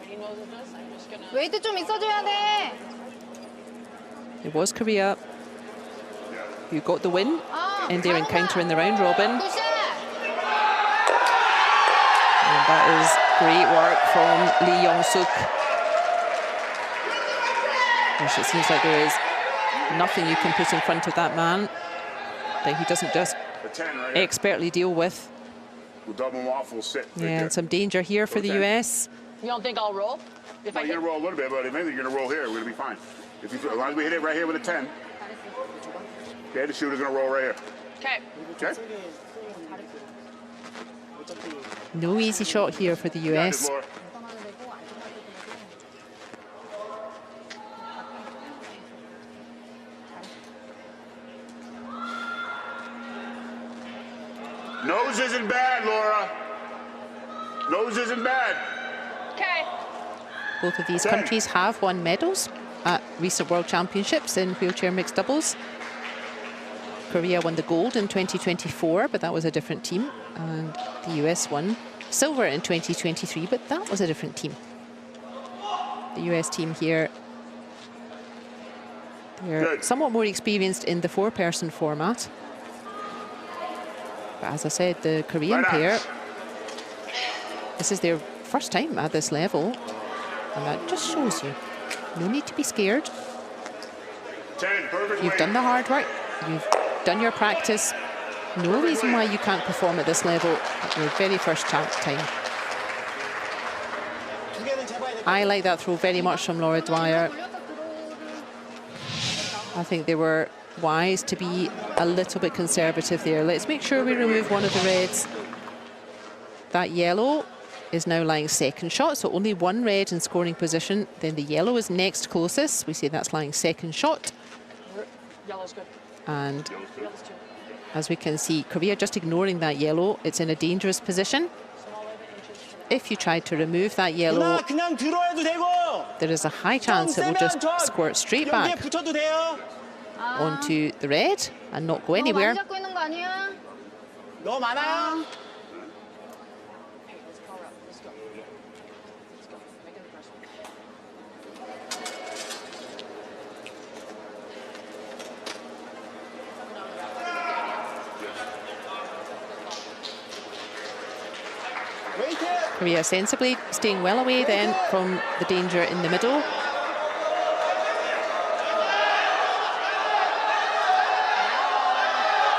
He knows it does. I'm just gonna. 웨이트 좀 있어줘야 돼. It was Korea who got the win in their 가는 encounter 거야. in the round robin. 굿샷. And that is great work from Lee Young-suk. Gosh, it seems like there is nothing you can put in front of that man that he doesn't just The 10 right here. expertly deal with. We'll double waffle sit. Right Yeah, there. and some danger here for the Okay. US. You don't think I'll roll? If Well, I you're hit. gonna roll a little bit, but if anything, you're gonna roll here. We're gonna be fine. If you, as long as we hit it right here with a 10. Okay, the shooter's gonna roll right here. Okay. Okay? 어차피 No easy shot here for the Got it, US. Laura. Nose isn't bad, Laura. Nose isn't bad. Okay. Both of these 10. countries have won medals at recent World Championships in wheelchair mixed doubles. Korea won the gold in 2024, but that was a different team. And the US won silver in 2023, but that was a different team. The US team here, they're Good. somewhat more experienced in the four-person format. But as I said, the Korean Right on. pair, this is their first time at this level. And that just shows you, no need to be scared. 10, perfect You've weight. done the hard work, you've done your practice. No reason why you can't perform at this level at your very first time. 두 개는 잡아야 돼. I like that throw very much from Laura Dwyer. I think they were wise to be a little bit conservative there. Let's make sure we remove one of the reds. That yellow is now lying second shot, so only one red in scoring position. Then the yellow is next closest. We say that's lying second shot. Yellow's good. And Yellow's too. as we can see, Korea just ignoring that yellow. It's in a dangerous position. If you tried to remove that yellow, 누나 그냥 들어해도 되고. there is a high chance it will just squirt straight 여기에 back 붙여도 돼요. onto the red and not go 너무 anywhere. 많이 잡고 있는 거 아니야? 너무 많아요. Hey, let's power up. Let's go. Let's go. Make it the first one. 웨이트. Korea sensibly staying well away then from the danger in the middle.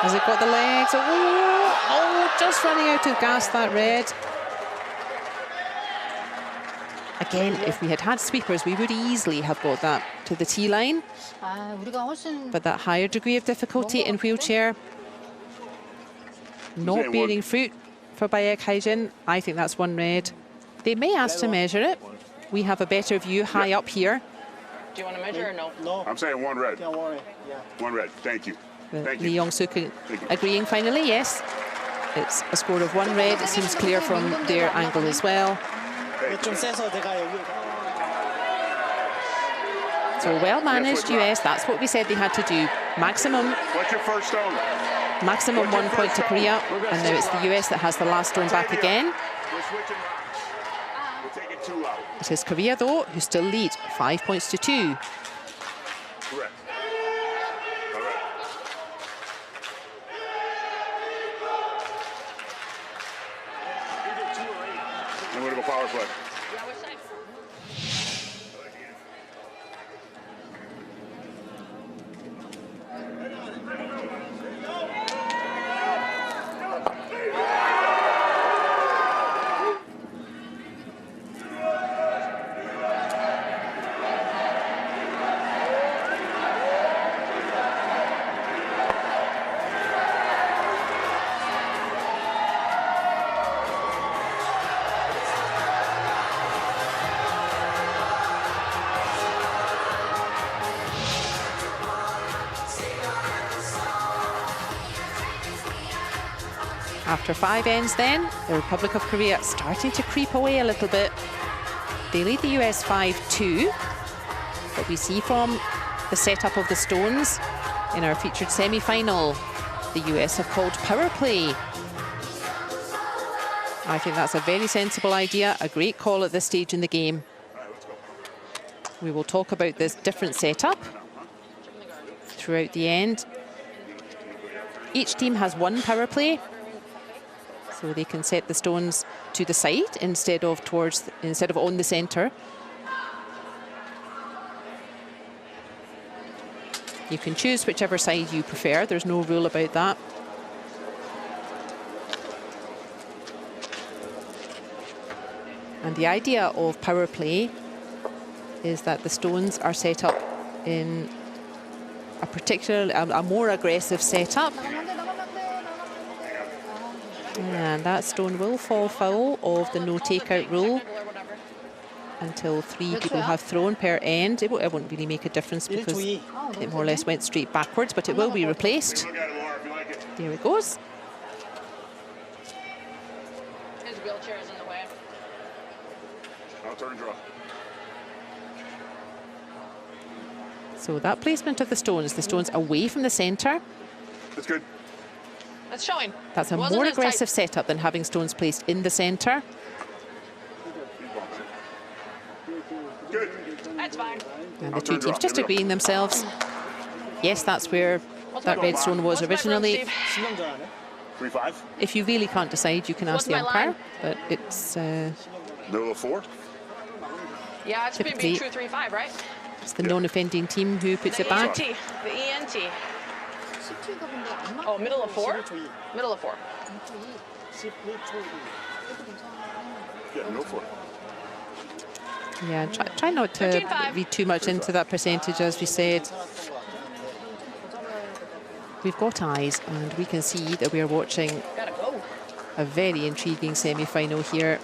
Has it got the legs? Oh, just running out of gas, that red. Again, if we had had sweepers, we would easily have got that to the tee line. 아, 우리가 훨씬 But that higher degree of difficulty in wheelchair, not bearing fruit for Baek Haijin, I think that's one red. They may ask to measure it. We have a better view high up here. Do you want to measure or no? No. I'm saying one red. Don't worry. Yeah. One red. Thank you. Thank Lee you. Yong-suk you. agreeing finally, yes. It's a score of one red. It seems clear from their angle as well. 이거 좀 세서 제가 여기. So well managed US, that's what we said they had to do. Maximum What's your first stone? 1 point to Korea, and now it's the US that has the last stone back again. We're switching rocks. We're taking 2 out. It is Korea though, who still lead 5 points to 2. Correct. All right. And we're going to go power play. Yeah, which side? After 5 ends then, the Republic of Korea starting to creep away a little bit. They lead the US 5-2, but we see from the setup of the stones in our featured semi-final, the US have called power play. I think that's a very sensible idea, a great call at this stage in the game. We will talk about this different setup throughout the end. Each team has one power play, so they can set the stones to the side instead of on the center. You can choose whichever side you prefer. There's no rule about that. And the idea of power play is that the stones are set up in a more aggressive setup. And that stone will fall foul of the no takeout rule until 3 people have thrown per end. It won't really make a difference because it more or less went straight backwards, but it will be replaced. Look at it, Laura, if you like it. There it goes. I'll turn and draw. So that placement of the stones away from the centre, That's good. That's showing. that's a Wasn't more as tight. aggressive setup than having stones placed in the centre. Good. That's fine. And the I'll two turn draw. teams just Here we go. agreeing themselves. Yes, that's where that red stone was What's my originally. bird, Steve? 신경 전 하네. 3-5. If you really can't decide, you can ask What's the my umpire, line? but it's Middle of 4. Yeah, it's going to be Typically- true 3-5, right? the non-offending team who puts The it back. ENT. The ENT. CT가 근데 안 맞. Oh, middle of 4? 11초 2. Middle of 4. 11초 2. Yeah, no 4. Yeah, try not to 13-5. read too much into that percentage, as we said. 괜찮았던 것 같은데. We've got eyes, and we can see that we are watching Gotta go. a very intriguing semi-final here.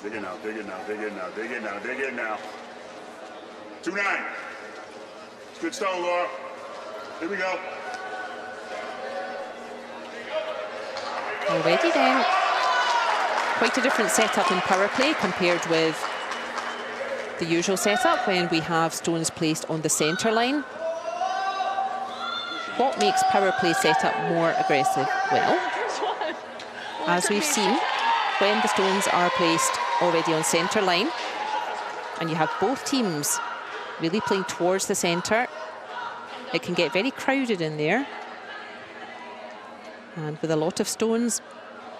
Dig in now, dig in now, dig in now, dig in now, dig in now. 2-9. It's good stone, Laura. Here we go. Already then, quite a different setup in power play compared with the usual setup when we have stones placed on the centre line. What makes power play setup more aggressive? Well, First one. as we've seen, when the stones are placed already on centre line and you have both teams really playing towards the centre, it can get very crowded in there. And with a lot of stones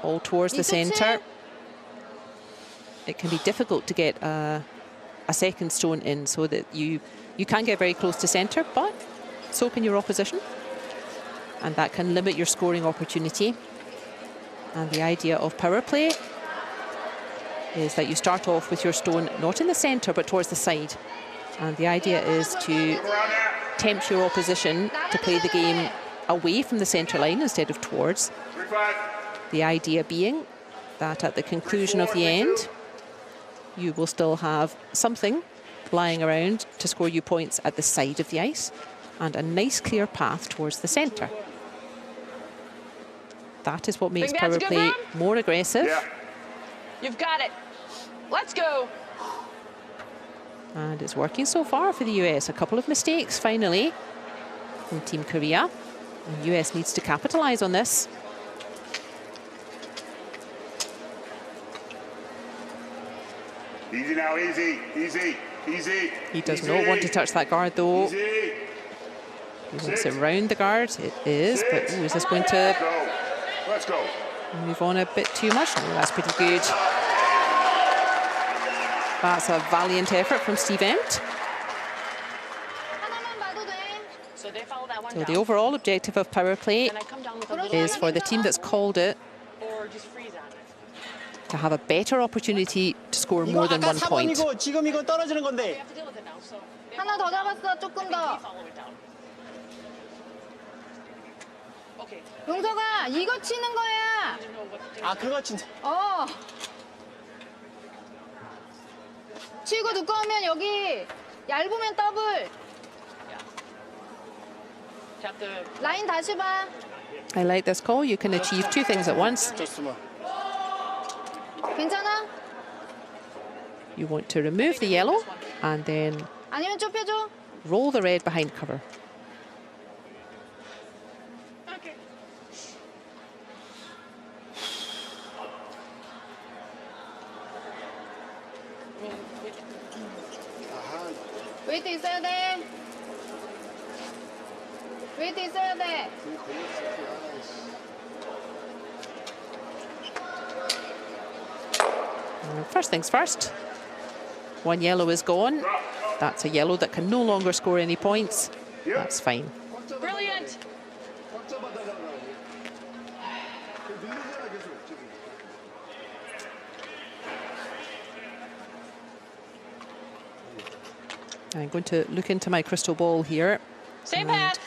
all towards the centre, it can be difficult to get a second stone in so that you can get very close to centre, but so can your opposition. And that can limit your scoring opportunity. And the idea of power play is that you start off with your stone not in the centre but towards the side. And the idea is to tempt your opposition to play the game away from the centre line instead of towards. 3-5. The idea being that at the conclusion of the end, you will still have something lying around to score you points at the side of the ice and a nice clear path towards the centre. That is what makes Think power that's good, play Ram? more aggressive. Yeah. You've got it. Let's go. And it's working so far for the US. A couple of mistakes finally from Team Korea. And US needs to capitalise on this. Easy now, easy, easy, easy. He does easy, not want to touch that guard though. Easy. He wants it round the guard. It is, but ooh, is this going to Go. Let's go. move on a bit too much? No, that's pretty good. That's a valiant effort from Steve Ent. 하나만 봐도 돼. So they follow that one So down. the overall objective of power play And I come down with a little is for the team that's called it or just freeze on it. to have a better opportunity to score 이거 more than 아까 1 point. 4번이고 지금 이거 떨어지는 We 건데. have to deal with it now. So they 하나 더 follow it down. 잡았어. 조금 We 더. follow it down. Okay. 용서가 이거 치는 거야. You know what to do. 아 그거 진짜. 어. 치고 두꺼우면 여기 얇으면 더블. Tap the 라인 다시 봐. I like this call. You can achieve two things at once. 좋습니다. 괜찮아? You want to remove the yellow and then 아니면 좁혀줘. roll the red behind cover. Okay. 웨이트 있어야 돼. 웨이트 있어야 돼. First things first. One yellow is gone. That's a yellow that can no longer score any points. That's fine. Brilliant. I'm going to look into my crystal ball here. Same path.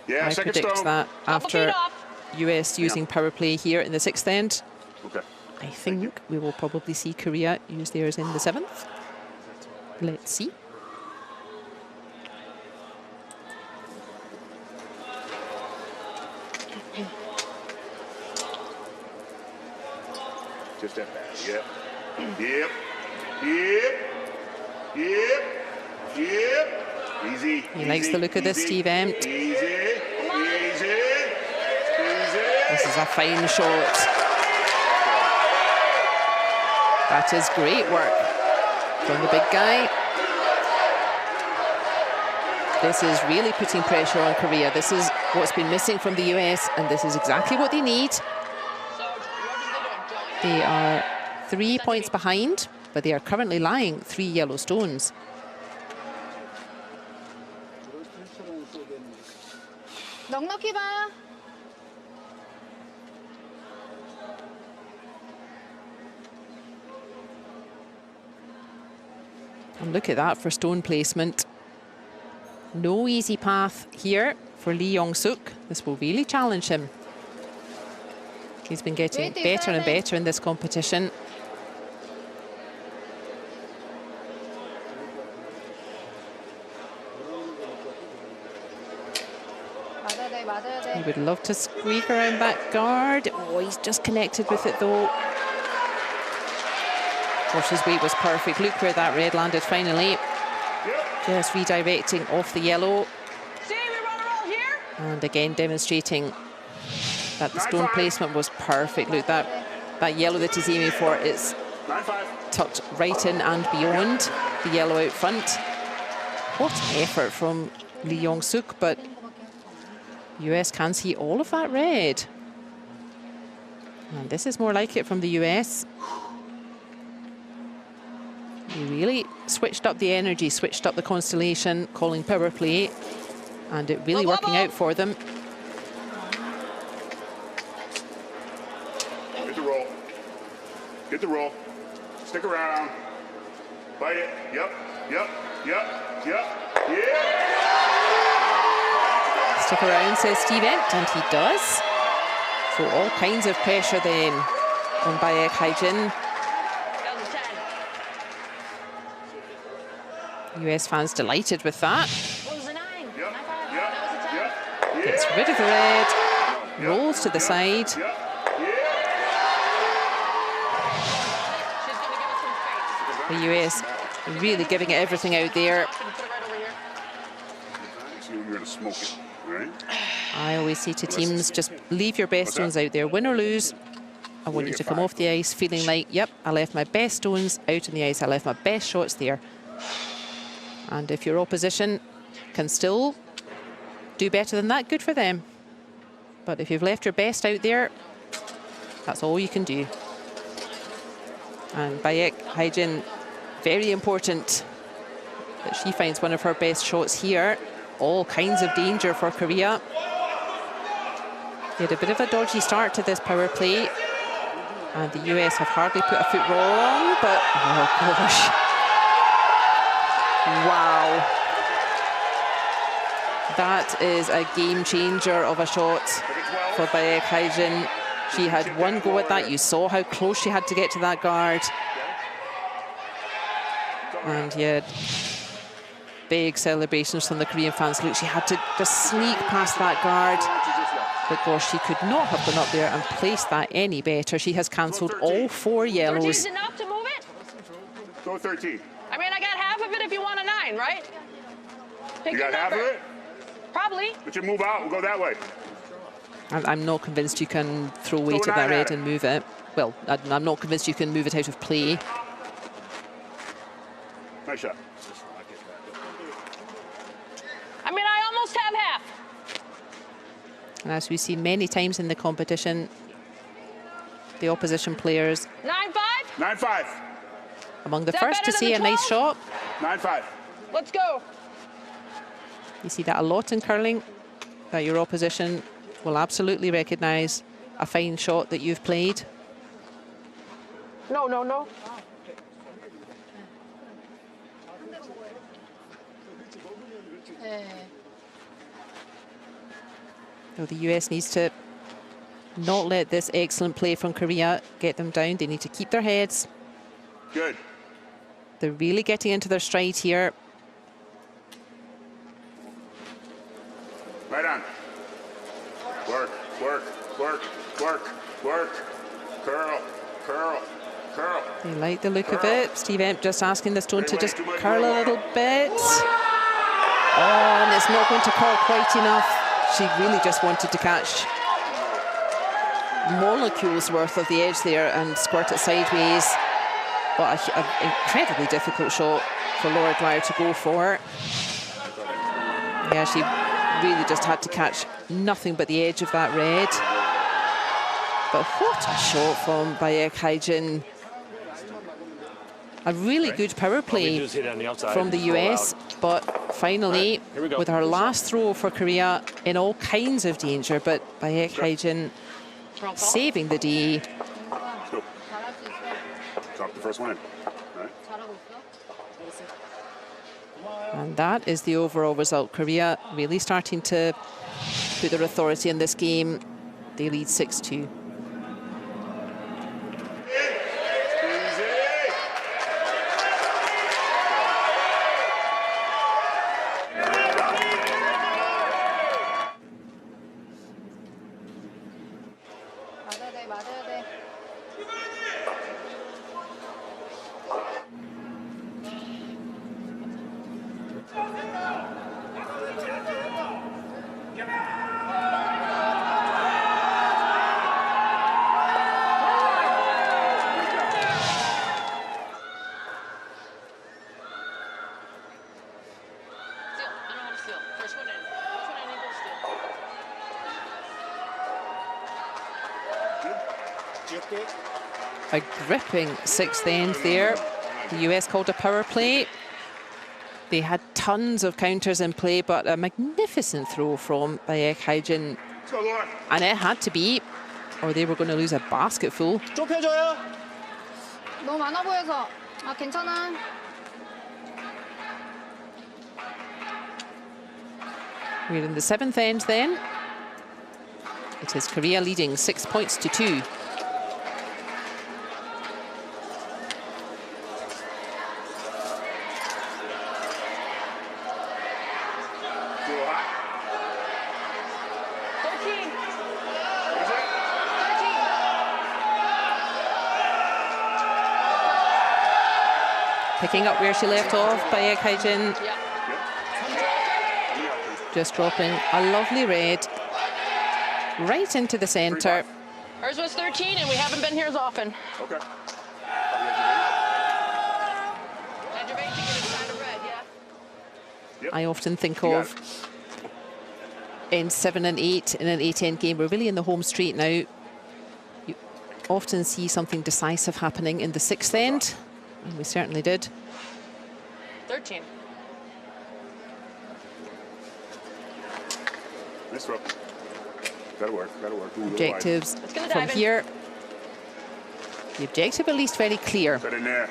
Yeah, I second predict stone. that Couple feet after off. US using power play here in the 6th end, Okay. I think we will probably see Korea use theirs in the 7th. Let's see. Just that fast. Yep. Yep. Yep. Yep. Yep. Easy. He likes the look of this, Steve Empt. Easy. Easy. This is a fine shot. That is great work from the big guy. This is really putting pressure on Korea. This is what's been missing from the US, and this is exactly what they need. They are 3 points behind, but they are currently lying 3 yellow stones. 넉넉히 봐. And look at that for stone placement. No easy path here for Lee Yong-suk. This will really challenge him. He's been getting better and better in this competition. He would love to squeak around that guard. Oh, he's just connected with it though. Gosh, his weight was perfect. Look where that red landed finally. Just redirecting off the yellow. See, we run a roll here. And again demonstrating that the stone placement was perfect. Look, that yellow that he's aiming for is tucked right in and beyond the yellow out front. What effort from Lee Yong-suk, but US can see all of that red. And this is more like it from the US. He really switched up the energy, switched up the constellation, calling power play, and it really working out for them. Get the roll. Get the roll. Stick around. Bite it. Yep. Yep. Yep. Yep. Yeah. Stick around, says Steve Empt, and he does. So all kinds of pressure then on Baek Haijin. US fans delighted with that. Gets rid of the red, rolls to the side. The US really giving it everything out there. You're going to smoke it, right? I always say to teams, just leave your best stones out there. Win or lose, I want you to come off the ice feeling like, yep, I left my best stones out on the ice. I left my best shots there. And if your opposition can still do better than that, good for them. But if you've left your best out there, that's all you can do. And Baek Haijin, very important that she finds one of her best shots here. All kinds of danger for Korea. They had a bit of a dodgy start to this power play. And the US have hardly put a foot wrong, but oh gosh. Wow. That is a game changer of a shot for Baek Haijin. She had one go at that. You saw how close she had to get to that guard. And he had big celebrations from the Korean fans. Look, she had to just sneak past that guard. But gosh, she could not have gone up there and placed that any better. She has cancelled all 4 yellows. 13's enough to move it? Go 13. I mean, I got half of it if you want a 9, right? Pick You your got half of number. it? Probably. But you move out, we'll go that way. I'm not convinced you can throw weight at that red and move it. Well, I'm not convinced you can move it out of play. Nice shot. I mean, I almost have half. And as we see many times in the competition, the opposition players 9-5. 9-5. among the Is that first to better see a than the nice 12? shot. 9-5. Let's go. You see that a lot in curling, that your opposition will absolutely recognise a fine shot that you've played. No, no, no. So the US needs to not let this excellent play from Korea get them down. They need to keep their heads. Good. They're really getting into their stride here. Right on. Work, work, work, work, work. Curl, Curl. Curl. They like the look of it. Steve Emp just asking the stone to just curl a little bit. Oh, and it's not going to curl quite enough. She really just wanted to catch molecules worth of the edge there and squirt it sideways. But an incredibly difficult shot for Laura Dwyer to go for. Yeah, she really just had to catch nothing but the edge of that red. But what a shot from Bayek Haijin. A really good power play from the US, but finally, with our last throw for Korea, in all kinds of danger, but Bayek Haijin saving the day. Let's go. Drop the first one in. All right. And that is the overall result. Korea really starting to put their authority in this game. They lead 6-2. 맞아야 돼. A gripping sixth end there. The US called a power play. They had tons of counters in play, but a magnificent throw from Bayek Haijin. And it had to be, or they were going to lose a basket full. 좁혀줘요. 너무 많아 보여서. 아, 괜찮아. We're in the seventh end then. It is Korea leading 6 points to 2. Picking up where she left off by Bayek Haijin. Just dropping a lovely red right into the center. Hers was 13, and we haven't been here as often. Okay. Edge of 8 to get inside of red, yeah. I often think of in 7 and 8 in an 8-end game. We're really in the home straight now. You often see something decisive happening in the 6th end, and we certainly did. 13. Nice throw. Gotta work, gotta work. Ooh, Objectives gonna from dive in. here. The objective at least very clear. Get in there.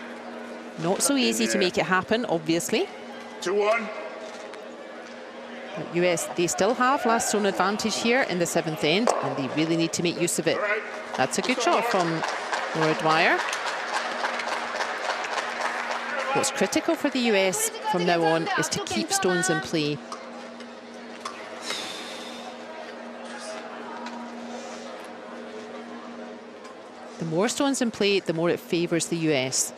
Not so easy to make it happen, obviously. 2-1. But US, they still have last zone advantage here in the 7th end, and they really need to make use of it. All right. That's a good shot from Laura Dwyer. What's critical for the US from now on is to keep stones in play. The more stones in play, the more it favours the US.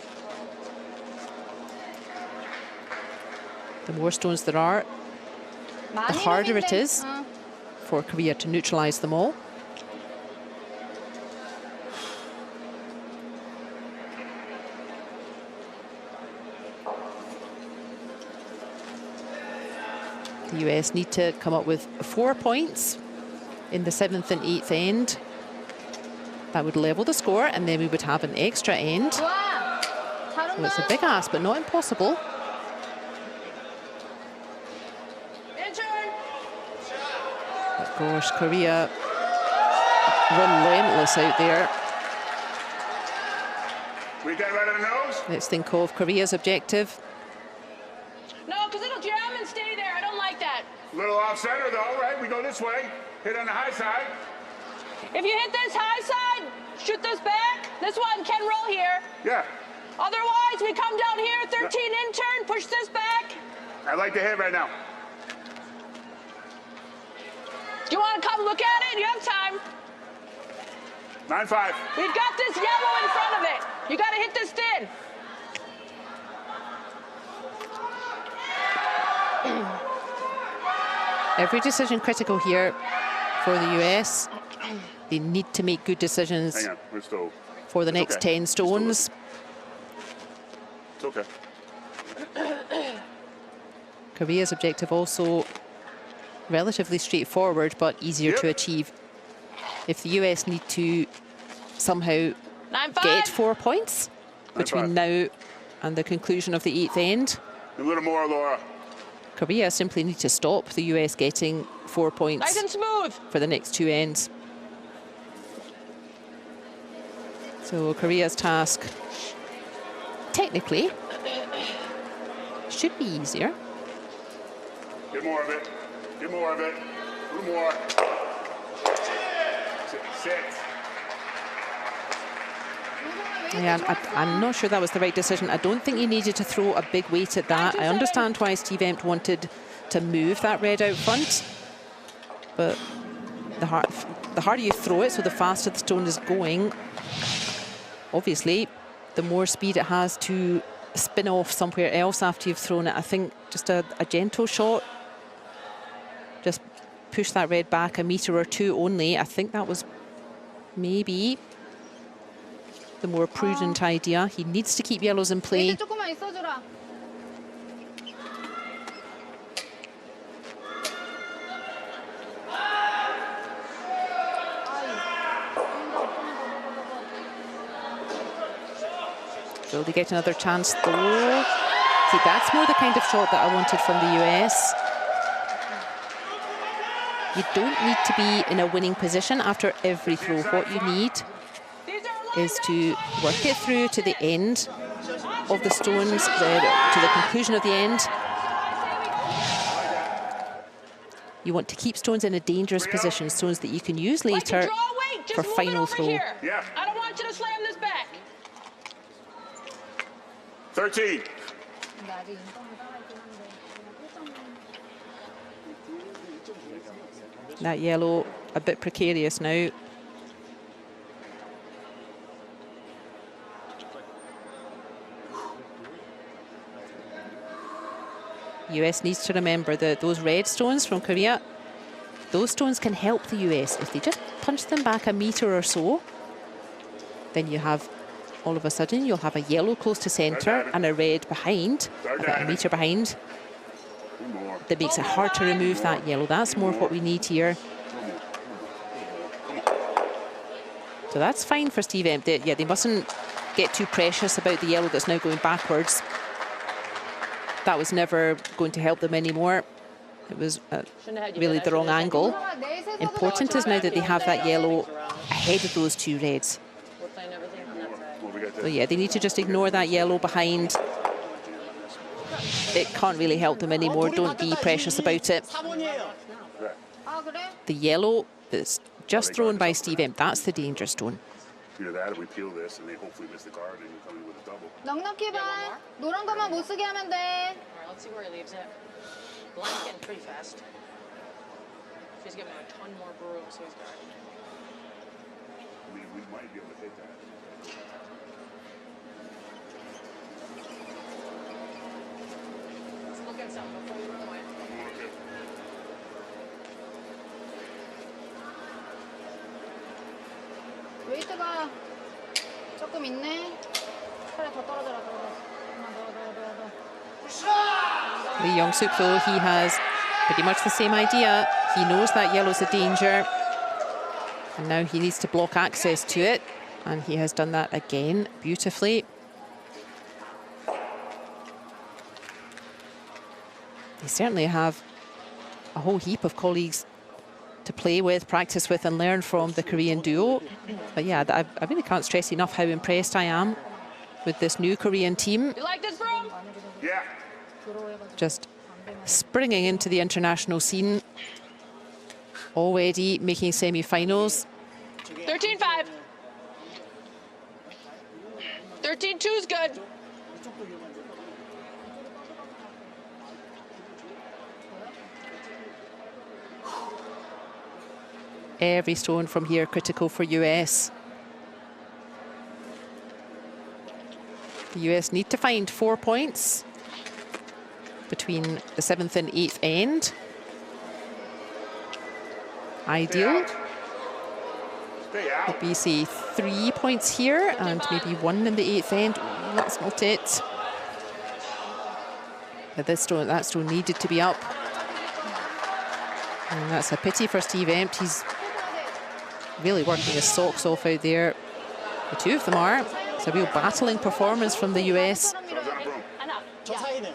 The more stones there are, the harder it is for Korea to neutralise them all. The US need to come up with 4 points in the 7th and 8th end. That would level the score, and then we would have an extra end. So it's a big ask, but not impossible. Of course, Korea relentless out there. We got right on the nose. Let's think of Korea's objective. No, because it'll jam and stay there. I don't like that. Little off center though, right? We go this way. Hit on the high side. If you hit this high side, shoot this back. This one can roll here. Yeah. Otherwise, we come down here, 13 in turn, push this back. I like the hit right now. Do you want to come look at it? You have time. 9-5. We've got this yellow in front of it. You got to hit this thin. Every decision critical here for the US. They need to make good decisions Hang on, we're still. for the It's next okay. 10 stones. It's okay. Korea's objective also relatively straightforward, but easier to achieve. If the US need to somehow 9-5. get 4 points between 9-5. now and the conclusion of the 8th end, A little more, Laura. Korea simply need to stop the US getting 4 points Nice and smooth. for the next 2 ends. So Korea's task, technically, should be easier. Get more of it. Get more of it. A little more. 6. Yeah, I'm not sure that was the right decision. I don't think he needed to throw a big weight at that. I understand why Steve Empt wanted to move that red out front, but the harder you throw it, so the faster the stone is going, obviously, the more speed it has to spin off somewhere else after you've thrown it. I think just a gentle shot, just push that red back a metre or 2 only. I think that was maybe the more prudent idea. He needs to keep yellows in play. 웨이트 조금만 있어주라. Will they get another chance though? See, that's more the kind of shot that I wanted from the US. You don't need to be in a winning position after every throw. What you need is to work it through to the end of the stones, to the conclusion of the end. You want to keep stones in a dangerous position, stones that you can use later for final throw. Yeah. I don't want you to slam this back. 13. 근데 아직 인정은 살아있긴 한데. That yellow a bit precarious now. US needs to remember that those red stones from Korea, those stones can help the US. If they just punch them back a metre or so, then you have, all of a sudden, you'll have a yellow close to centre and a red behind, about a metre behind. That makes it hard to remove that yellow. That's more what we need here. So that's fine for Steve Empt. Yeah, they mustn't get too precious about the yellow that's now going backwards. That was never going to help them anymore. It was really the wrong angle. Important is now that they have that yellow ahead of those 2 reds. We're playing everything from that side. So yeah, they need to just ignore that yellow behind. It can't really help them anymore. Don't be precious about it. 4번이에요. 아 그래? The yellow that's just thrown by Steve Empt, that's the danger stone. Either that or we peel this and they hopefully miss the card and we come in with a double. 넉넉히 봐. 노란 것만 못 쓰게 하면 돼. All right, let's see where he leaves it. Black's getting pretty fast. She's giving him a ton more brew, so he's got it. We might be able to hit that. Let's look at something before we run away. 웨이트가 조금 있네. 차라리 더 떨어져라. Lee Young-suk, though, he has pretty much the same idea. He knows that yellow's a danger. And now he needs to block access to it. And he has done that again beautifully. They certainly have a whole heap of colleagues to play with, practice with, and learn from the Korean duo. But yeah, I really can't stress enough how impressed I am with this new Korean team. You like this broom? Yeah. Just springing into the international scene, already making semi-finals. 13-5. 13-2 is good. Every stone from here critical for US. The US need to find 4 points between the 7th and 8th end. Ideal Stay out. would be, say, 3 points here and maybe 1 in the 8th end. Ooh, that's not it. But this stone, that stone needed to be up. And that's a pity for Steve Empt. He's really working his socks off out there. The two of them are. It's a real battling performance from the US. 저 사이는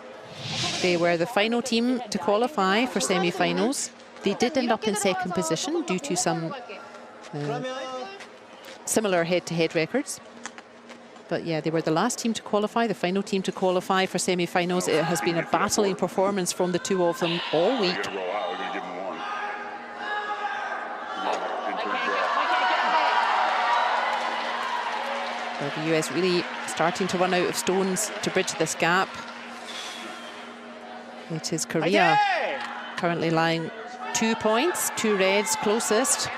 They were the final team to qualify for semi-finals. They did end up in second position due to some 그러면 similar head-to-head records. But yeah, they were the last team to qualify, the final team to qualify for semi-finals. It has been a battling performance from the two of them all We're week. gonna roll out. We're gonna give them one. Well, the US really starting to run out of stones to bridge this gap. It is Korea currently lying 2 points, 2 reds closest.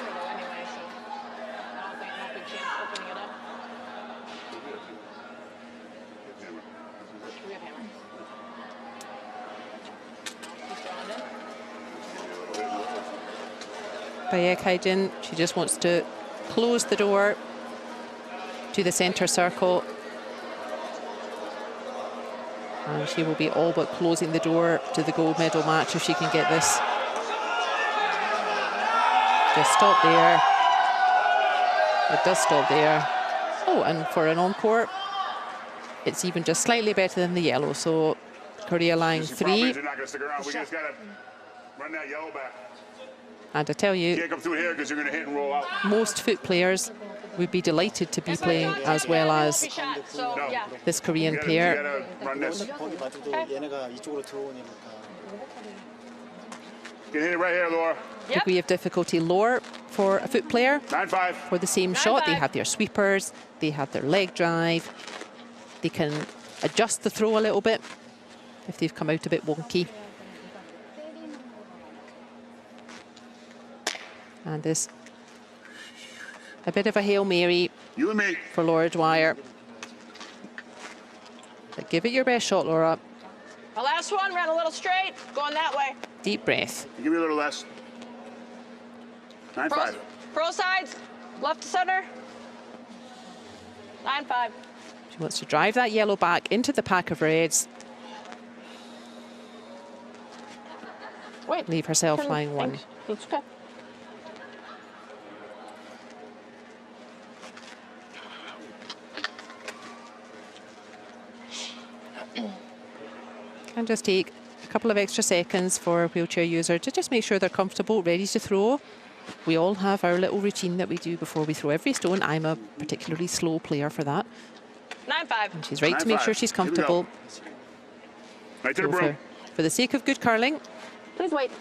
Baek Haijin, she just wants to close the door to the centre circle. And she will be all but closing the door to the gold medal match if she can get this. Just stop there. It does stop there. Oh, and for an encore, it's even just slightly better than the yellow. So Korea lying 3. They're not gonna stick around. We just gotta run that yellow back. And I tell you, Can't come through here because you're gonna hit and roll out. most foot players would be delighted to be playing as well as So, yeah. this Korean You pair. gotta run this. 거기 봐도 얘네가 이쪽으로 들어오니까 You can hit it right here, Laura. Degree of difficulty lower for a foot player. 9-5. For the same shot, they have their sweepers, they have their leg drive. They can adjust the throw a little bit if they've come out a bit wonky. And this, a bit of a Hail Mary You and me. for Laura Dwyer. But give it your best shot, Laura. The last one ran a little straight, going that way. Deep breath. Give me a little less. 9-5. Pro sides, left to center. 9-5. She wants to drive that yellow back into the pack of reds. Wait. Leave herself lying 1. Thanks. It's okay. Can just take a couple of extra seconds for a wheelchair user to just make sure they're comfortable, ready to throw. We all have our little routine that we do before we throw every stone. I'm a particularly slow player for that. 9-5. And she's right to make sure she's 9-5. Here we go. comfortable. Right to the So broom. for the sake of good curling, Please wait.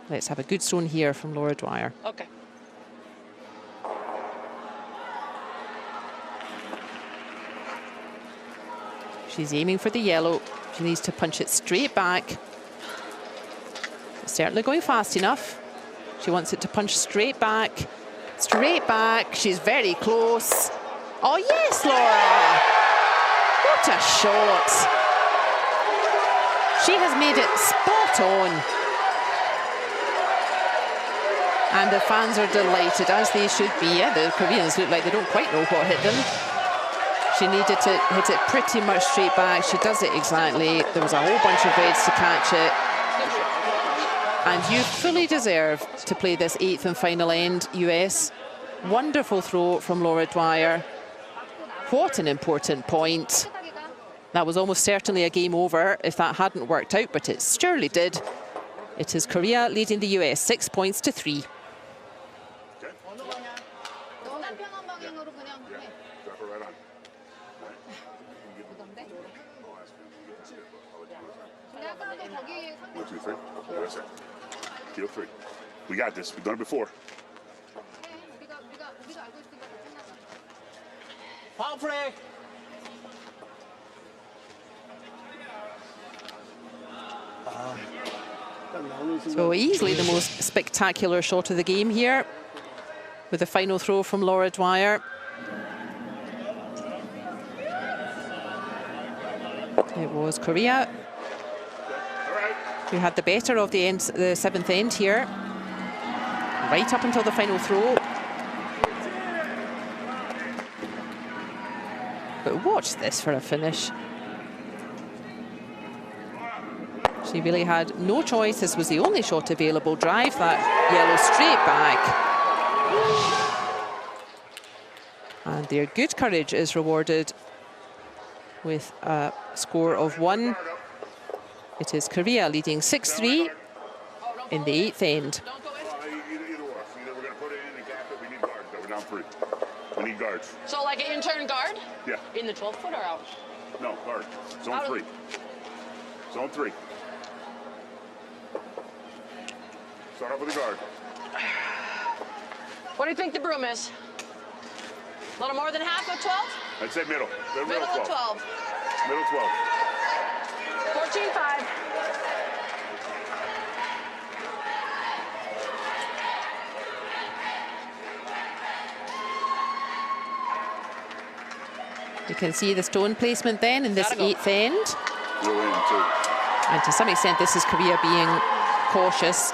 let's have a good stone here from Laura Dwyer. Okay. She's aiming for the yellow. She needs to punch it straight back. It's certainly going fast enough. She wants it to punch straight back. Straight back. She's very close. Oh, yes, Laura. What a shot. She has made it spot on. And the fans are delighted, as they should be. Yeah, the Koreans look like they don't quite know what hit them. She needed to hit it pretty much straight back. She does it exactly. There was a whole bunch of reds to catch it. And you fully deserve to play this 8th and final end, US. Wonderful throw from Laura Dwyer. What an important point. That was almost certainly a game over if that hadn't worked out, but it surely did. It is Korea leading the US 6 points to 3. 너무 편한 방향으로 그냥 해. Drop it right on. 근데 아까도 거기 1, 2, 3. That's it. Deal 3. We got this. We've done it before. 우리가 알고 있으니까 끝났어. 파워플레이 So easily the most spectacular shot of the game here, with the final throw from Laura Dwyer. It was Korea who had the better of the seventh end here, right up until the final throw. But watch this for a finish. She really had no choice. This was the only shot available. Drive that yellow straight back. And their good courage is rewarded with a score of 1. It is Korea leading 6-3 in the 8th end. Either or. Either we're going to put it in and gap it. We need guards, though. We're down 3. We need guards. So like an intern guard? Yeah. In the 12-foot or out? No, guard. Zone 3. Zone 3. Start off with a guard. What do you think the broom is? A little more than half of 12? I'd say middle. Middle of 12. Middle 12. 14-5. You can see the stone placement then in this 8th end. Go in, too. And to some extent, this is Korea being cautious.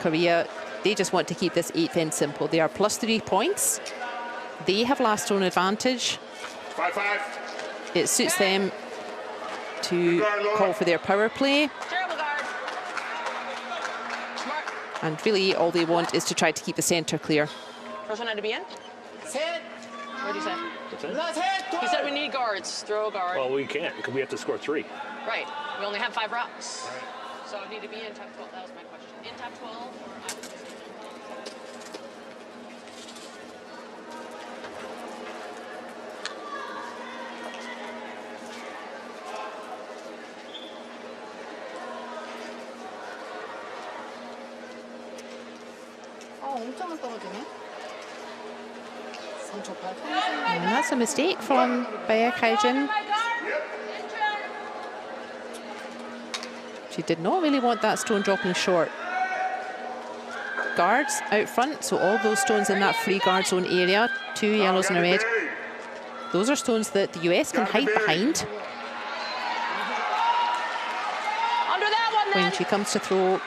Korea, they just want to keep this 8th end simple. They are +3 points. They have last stone advantage. 5-5. It suits them to call for their power play. Terrible guard. Smart. And really, all they want is to try to keep the center clear. First one had to be in? 셋. What did you say? What's that? 하나, 셋, He said we need guards. Throw a guard. Well, we can't because we have to score 3. Right. We only have 5 routes. So it need to be in top 12. That was my question. In top 12 or out? 엄청 떨어지네. 3초 8. And that's a mistake from Baek Haijin. She did not really want that stone dropping short. Guards out front, so all those stones in that free guard zone area, 2 yellows and a red. Those are stones that the US can hide behind Under that one, then. when she comes to throw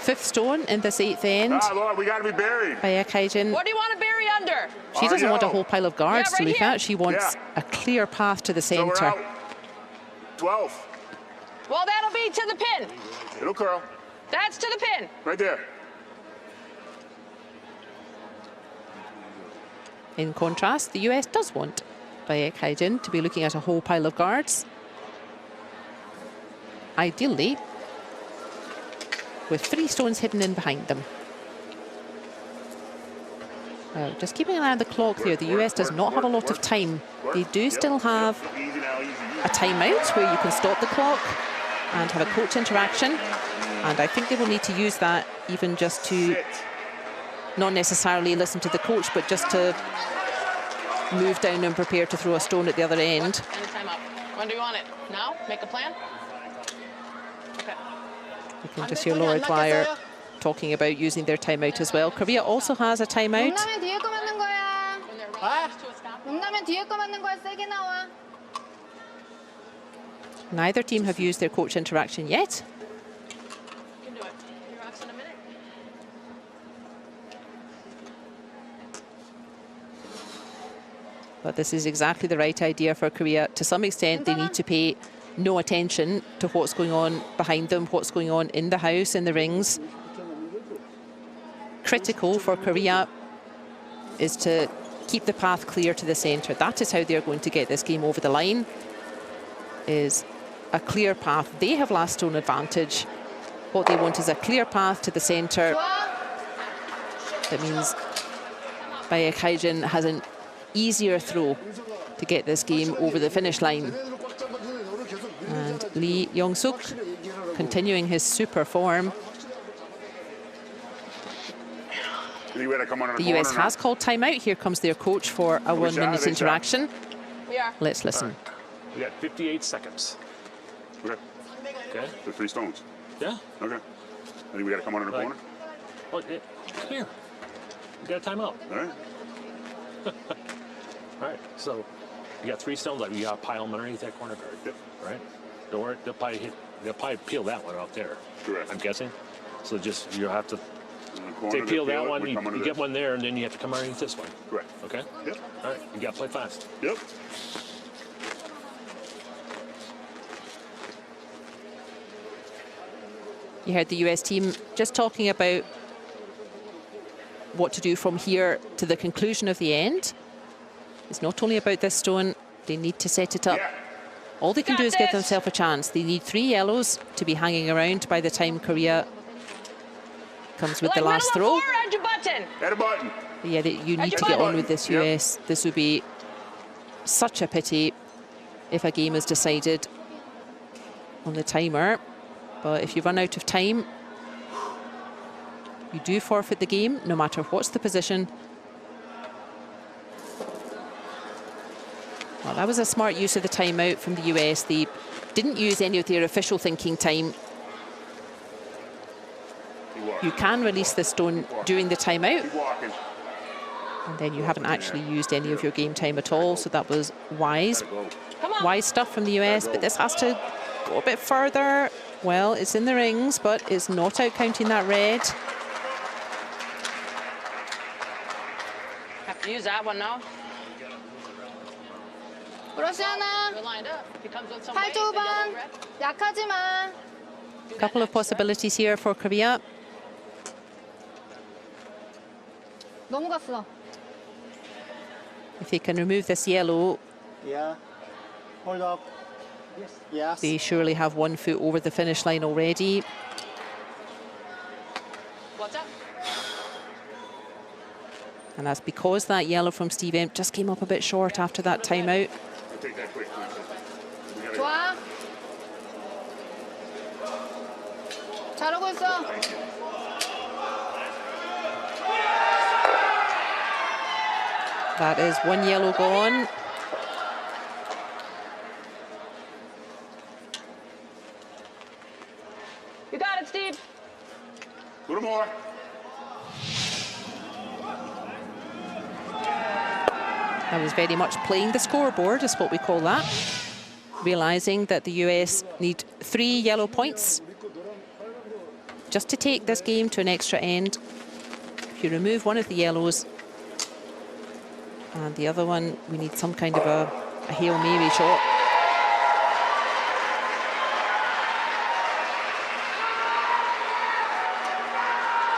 5th stone in this 8th end. Lord, we got to be buried. Baek Haijin. What do you want to bury under? She doesn't want a whole pile of guards Yeah, to right look here. at. She wants a clear path to the So we're center. out. 12. Well, that'll be to the pin. It'll curl. That's to the pin. Right there. In contrast, the US does want Baek Haijin to be looking at a whole pile of guards. Ideally, with 3 stones hidden in behind them. Now, just keeping an eye on the clock there, the US does not have a lot of time. They do still have Easy now, easy. a timeout where you can stop the clock and have a coach interaction. And I think they will need to use that even just to Sit. not necessarily listen to the coach, but just to move down and prepare to throw a stone at the other end. Anytime up. When do you want it? Now? Make a plan? Okay. You can just hear Laura Dwyer talking about using their timeout as well. Korea also has a timeout. 용나면 뒤에 거 맞는 거야. When they're relaxed to a stop. 용나면 뒤에 거 맞는 거야. 세게 나와. Neither team have used their coach interaction yet. You can do it. 3 rocks in a minute. But this is exactly the right idea for Korea. To some extent, they need to pay no attention to what's going on behind them, what's going on in the house, in the rings. Critical for Korea is to keep the path clear to the center. That is how they're going to get this game over the line, is a clear path. They have last stone advantage. What they want is a clear path to the center. That means Baek Haijin has an easier throw to get this game over the finish line. And Lee Young-suk continuing his super form. The US has called timeout. Here comes their coach for a 1-minute interaction. We are. Let's listen. We got 58 seconds. Okay. Okay? The 3 stones. Yeah? Okay. I think we got to come under the Right. corner. Well, come here. We got a timeout. All right. All right, so You got 3 stones, like you got to pile them underneath that corner guard. Yep. Right? They'll probably peel that one out there. Correct. I'm guessing. So just, you have to, In the corner, they peel it, that one, we come under you get this. one there, and then you have to come underneath this one. Correct. Okay? Yep. All right, you got to play fast. Yep. You heard the US team just talking about what to do from here to the conclusion of the end. It's not only about this stone, they need to set it up. Yeah. All they can do is give themselves a chance. They need 3 yellows to be hanging around by the time Korea comes with the last throw. Edge of button. Add a button. Yeah, you need to button. get on with this, Yep. US. This would be such a pity if a game is decided on the timer. But if you run out of time, you do forfeit the game, no matter what's the position. Well, that was a smart use of the timeout from the US. They didn't use any of their official thinking time. You can release the stone during the timeout, Keep walking. and then you haven't actually used any of your game time at all, so that was wise. Gotta go. Come on. Wise stuff from the US, but this has to go a bit further. Well, it's in the rings, but it's not out counting that red. Have to use that one now. 브러쉬 하나. We're lined up. He comes with some 팔 weight, the yellow 반. and red. 약하지 마. Do that Couple of next, possibilities here for Korea. 넘어갔어. If they can remove this yellow, Yeah. Hold up. Yes. they surely have 1 foot over the finish line already. What's up? And that's because that yellow from Steve Emp just came up a bit short after that timeout. I'll take that quick, please. We gotta go. 좋아. 잘하고 있어. That is 1 yellow gone. You got it, Steve. A little more. That was very much playing the scoreboard, is what we call that. Realising that the US need 3 yellow points just to take this game to an extra end. If you remove one of the yellows and the other one, we need some kind of a Hail Mary shot.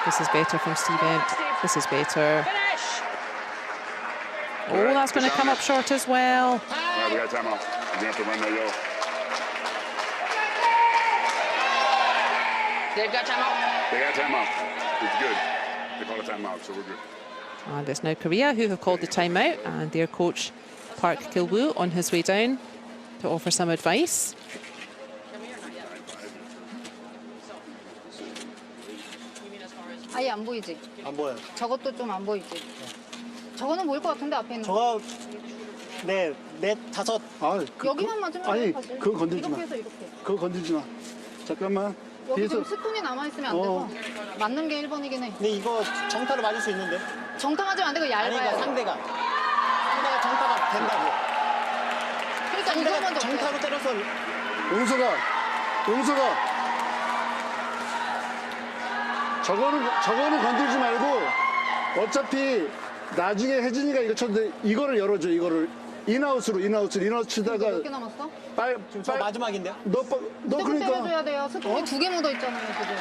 This is better from Steve Emp. This is better. Finish. Oh, that's going to come up short as well. All right, we got time out. We're gonna have to run that yellow. They've got time out. They got time out. It's good. They call a timeout, so we're good. And it's now Korea who have called the timeout, and their coach Park Kil-woo on his way down to offer some advice. 아예 안 보이지? 안 보여요. 저것도 좀 안 보이지? 저거는 보일 것 같은데 앞에 있는 거. 저거 네, 넷, 다섯. 아, 여기만 맞으면 아니, 사실. 그거 건들지 마. 이렇게 해서 이렇게. 그거 건들지 마. 잠깐만. 여기 뒤에서 지금 스톤이 남아있으면 안 돼서 맞는 게 1번이긴 해. 근데 이거 정타로 맞을 수 있는데. 정타 맞으면 안 되고 아니, 그러니까 얇아야 돼. 상대가 정타가 된다고. 그러니까 이거 상대가 먼저 정타로 때려서 용서가. 저거는 건들지 말고 어차피 나중에 혜진이가 이거 쳤는데 이거를 열어줘. 이거를 인아웃 치다가 몇 개 남았어? 저 마지막인데요? 너 조금 그러니까 때려줘야 돼요. 스톤이 2개 묻어 있잖아요 지금.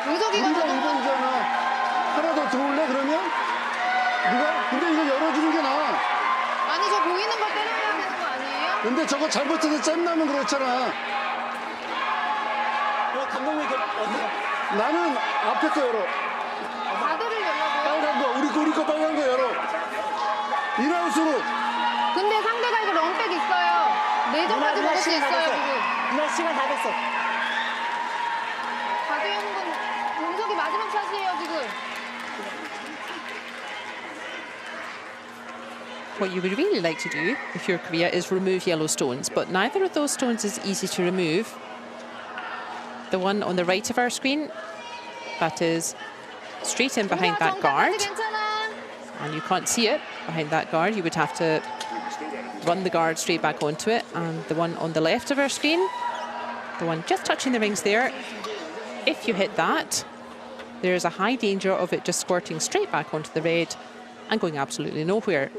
용석이가 우리가 지금 2번이잖아. 하나 더 들어올래 그러면? 누가? 근데 이거 열어주는 게 나아. 아니 저 보이는 걸 때려야 되는 거 아니에요? 근데 저거 잘못해서 잼 나면 그렇잖아. 이거 감독님 어떻게? 나는 앞에 거 열어. 가드를 열라고요? 빨간 거 우리 거 빨간 거 열어. 인아웃으로. 근데 상대가 이거 런백 있어요. 4점까지 먹을 수 있어요 지금. 누나 시간 다 됐어. 가드 여는 건 용석이 마지막 샷이에요 지금. What you would really like to do, if you're Korea, is remove yellow stones, but neither of those stones is easy to remove. The one on the right of our screen, that is straight in behind that guard, 괜찮아. and you can't see it behind that guard. You would have to run the guard straight back onto it. And the one on the left of our screen, the one just touching the rings there, if you hit that, there's a high danger of it just squirting straight back onto the red and going absolutely nowhere.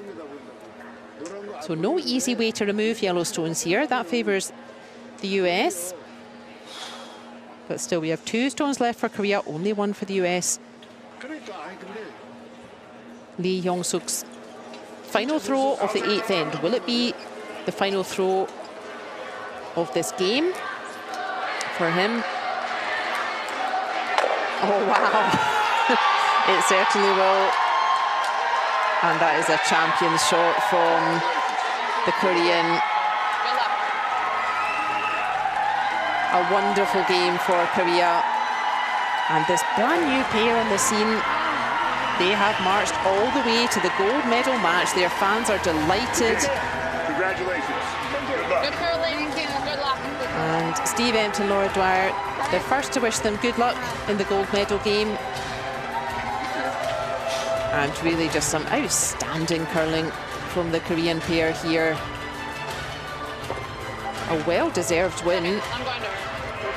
So no easy way to remove yellow stones here. That favours the US. But still, we have 2 stones left for Korea, only 1 for the US. Lee Yong-suk's final throw of the 8th end. Will it be the final throw of this game for him? Oh, wow. It certainly will. And that is a champion shot from the Korean. A wonderful game for Korea. And this brand new pair on the scene, they have marched all the way to the gold medal match. Their fans are delighted. Congratulations. Good luck. Good curling. Good luck. And Steve Ent and Laura Dwyer, the first to wish them good luck in the gold medal game. And really just some outstanding curling from the Korean pair here. A well-deserved win.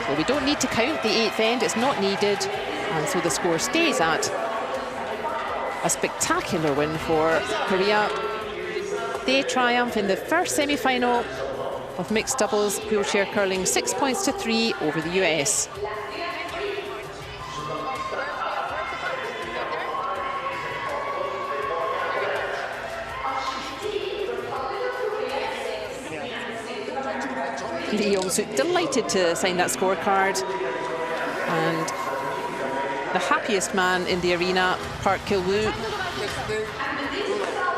Well, we don't need to count the 8th end, it's not needed. And so the score stays at a spectacular win for Korea. They triumph in the first semi-final of mixed doubles wheelchair curling, 6 points to 3 over the US. Lee Yong-suk delighted to sign that scorecard. And the happiest man in the arena, Park Kil-woo. Yes,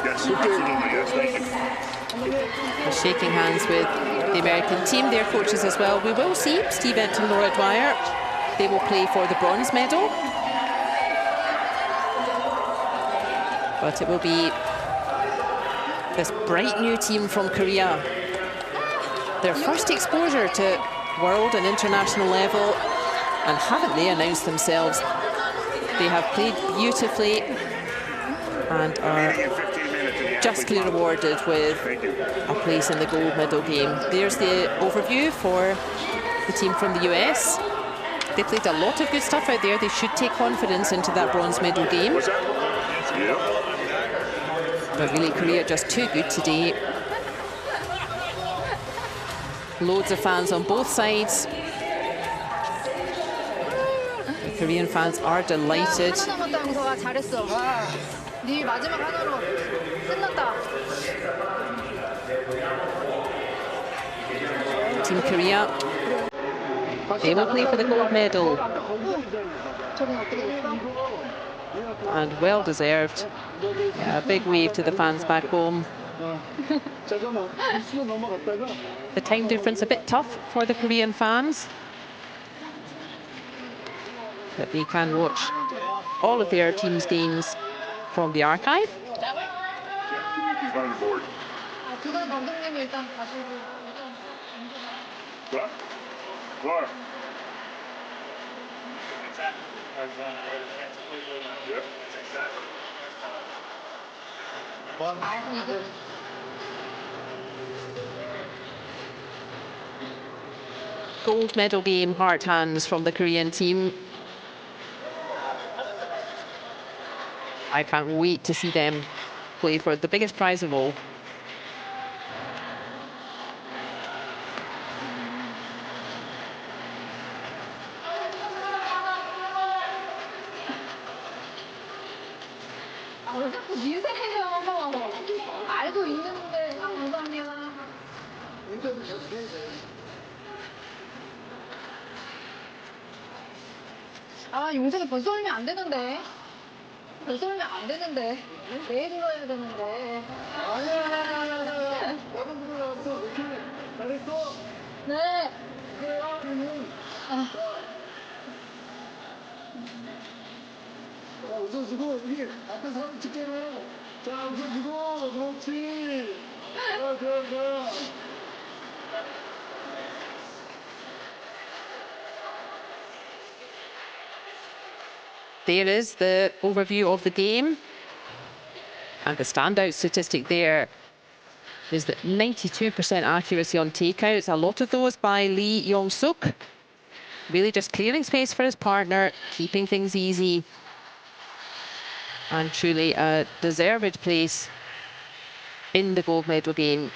absolutely. Yes, thank you. Shaking hands with the American team, their coaches as well. We will see Steve Ent and Laura Dwyer. They will play for the bronze medal. But it will be this bright new team from Korea. Their first exposure to world and international level, and haven't they announced themselves? They have played beautifully and are justly rewarded with a place in the gold medal game. There's the overview for the team from the US. They played a lot of good stuff out there. They should take confidence into that bronze medal game. But really, Korea just too good today. Loads of fans on both sides. The Korean fans are delighted. Team Korea, they will play for the gold medal. And well deserved. Yeah, a big wave to the fans back home. The time difference a bit tough for the Korean fans, but they can watch all of their team's games from the archive. Gold medal game, hard hands from the Korean team. I can't wait to see them play for the biggest prize of all. 아, 용석이 벌써 올리면 안 되는데. 벌써 올리면 안 되는데. 내일 올라야 되는데. 아니야. 나도 들어왔어. 잘했어. 네. 그래요. 자, 우선 주고, 여기 앞에 사람 찍게요. 자, 우선 주고, 그렇지. 자. There is the overview of the game. And the standout statistic there is that 92% accuracy on takeouts. A lot of those by Lee Yong-suk. Really just clearing space for his partner, keeping things easy. And truly a deserved place in the gold medal game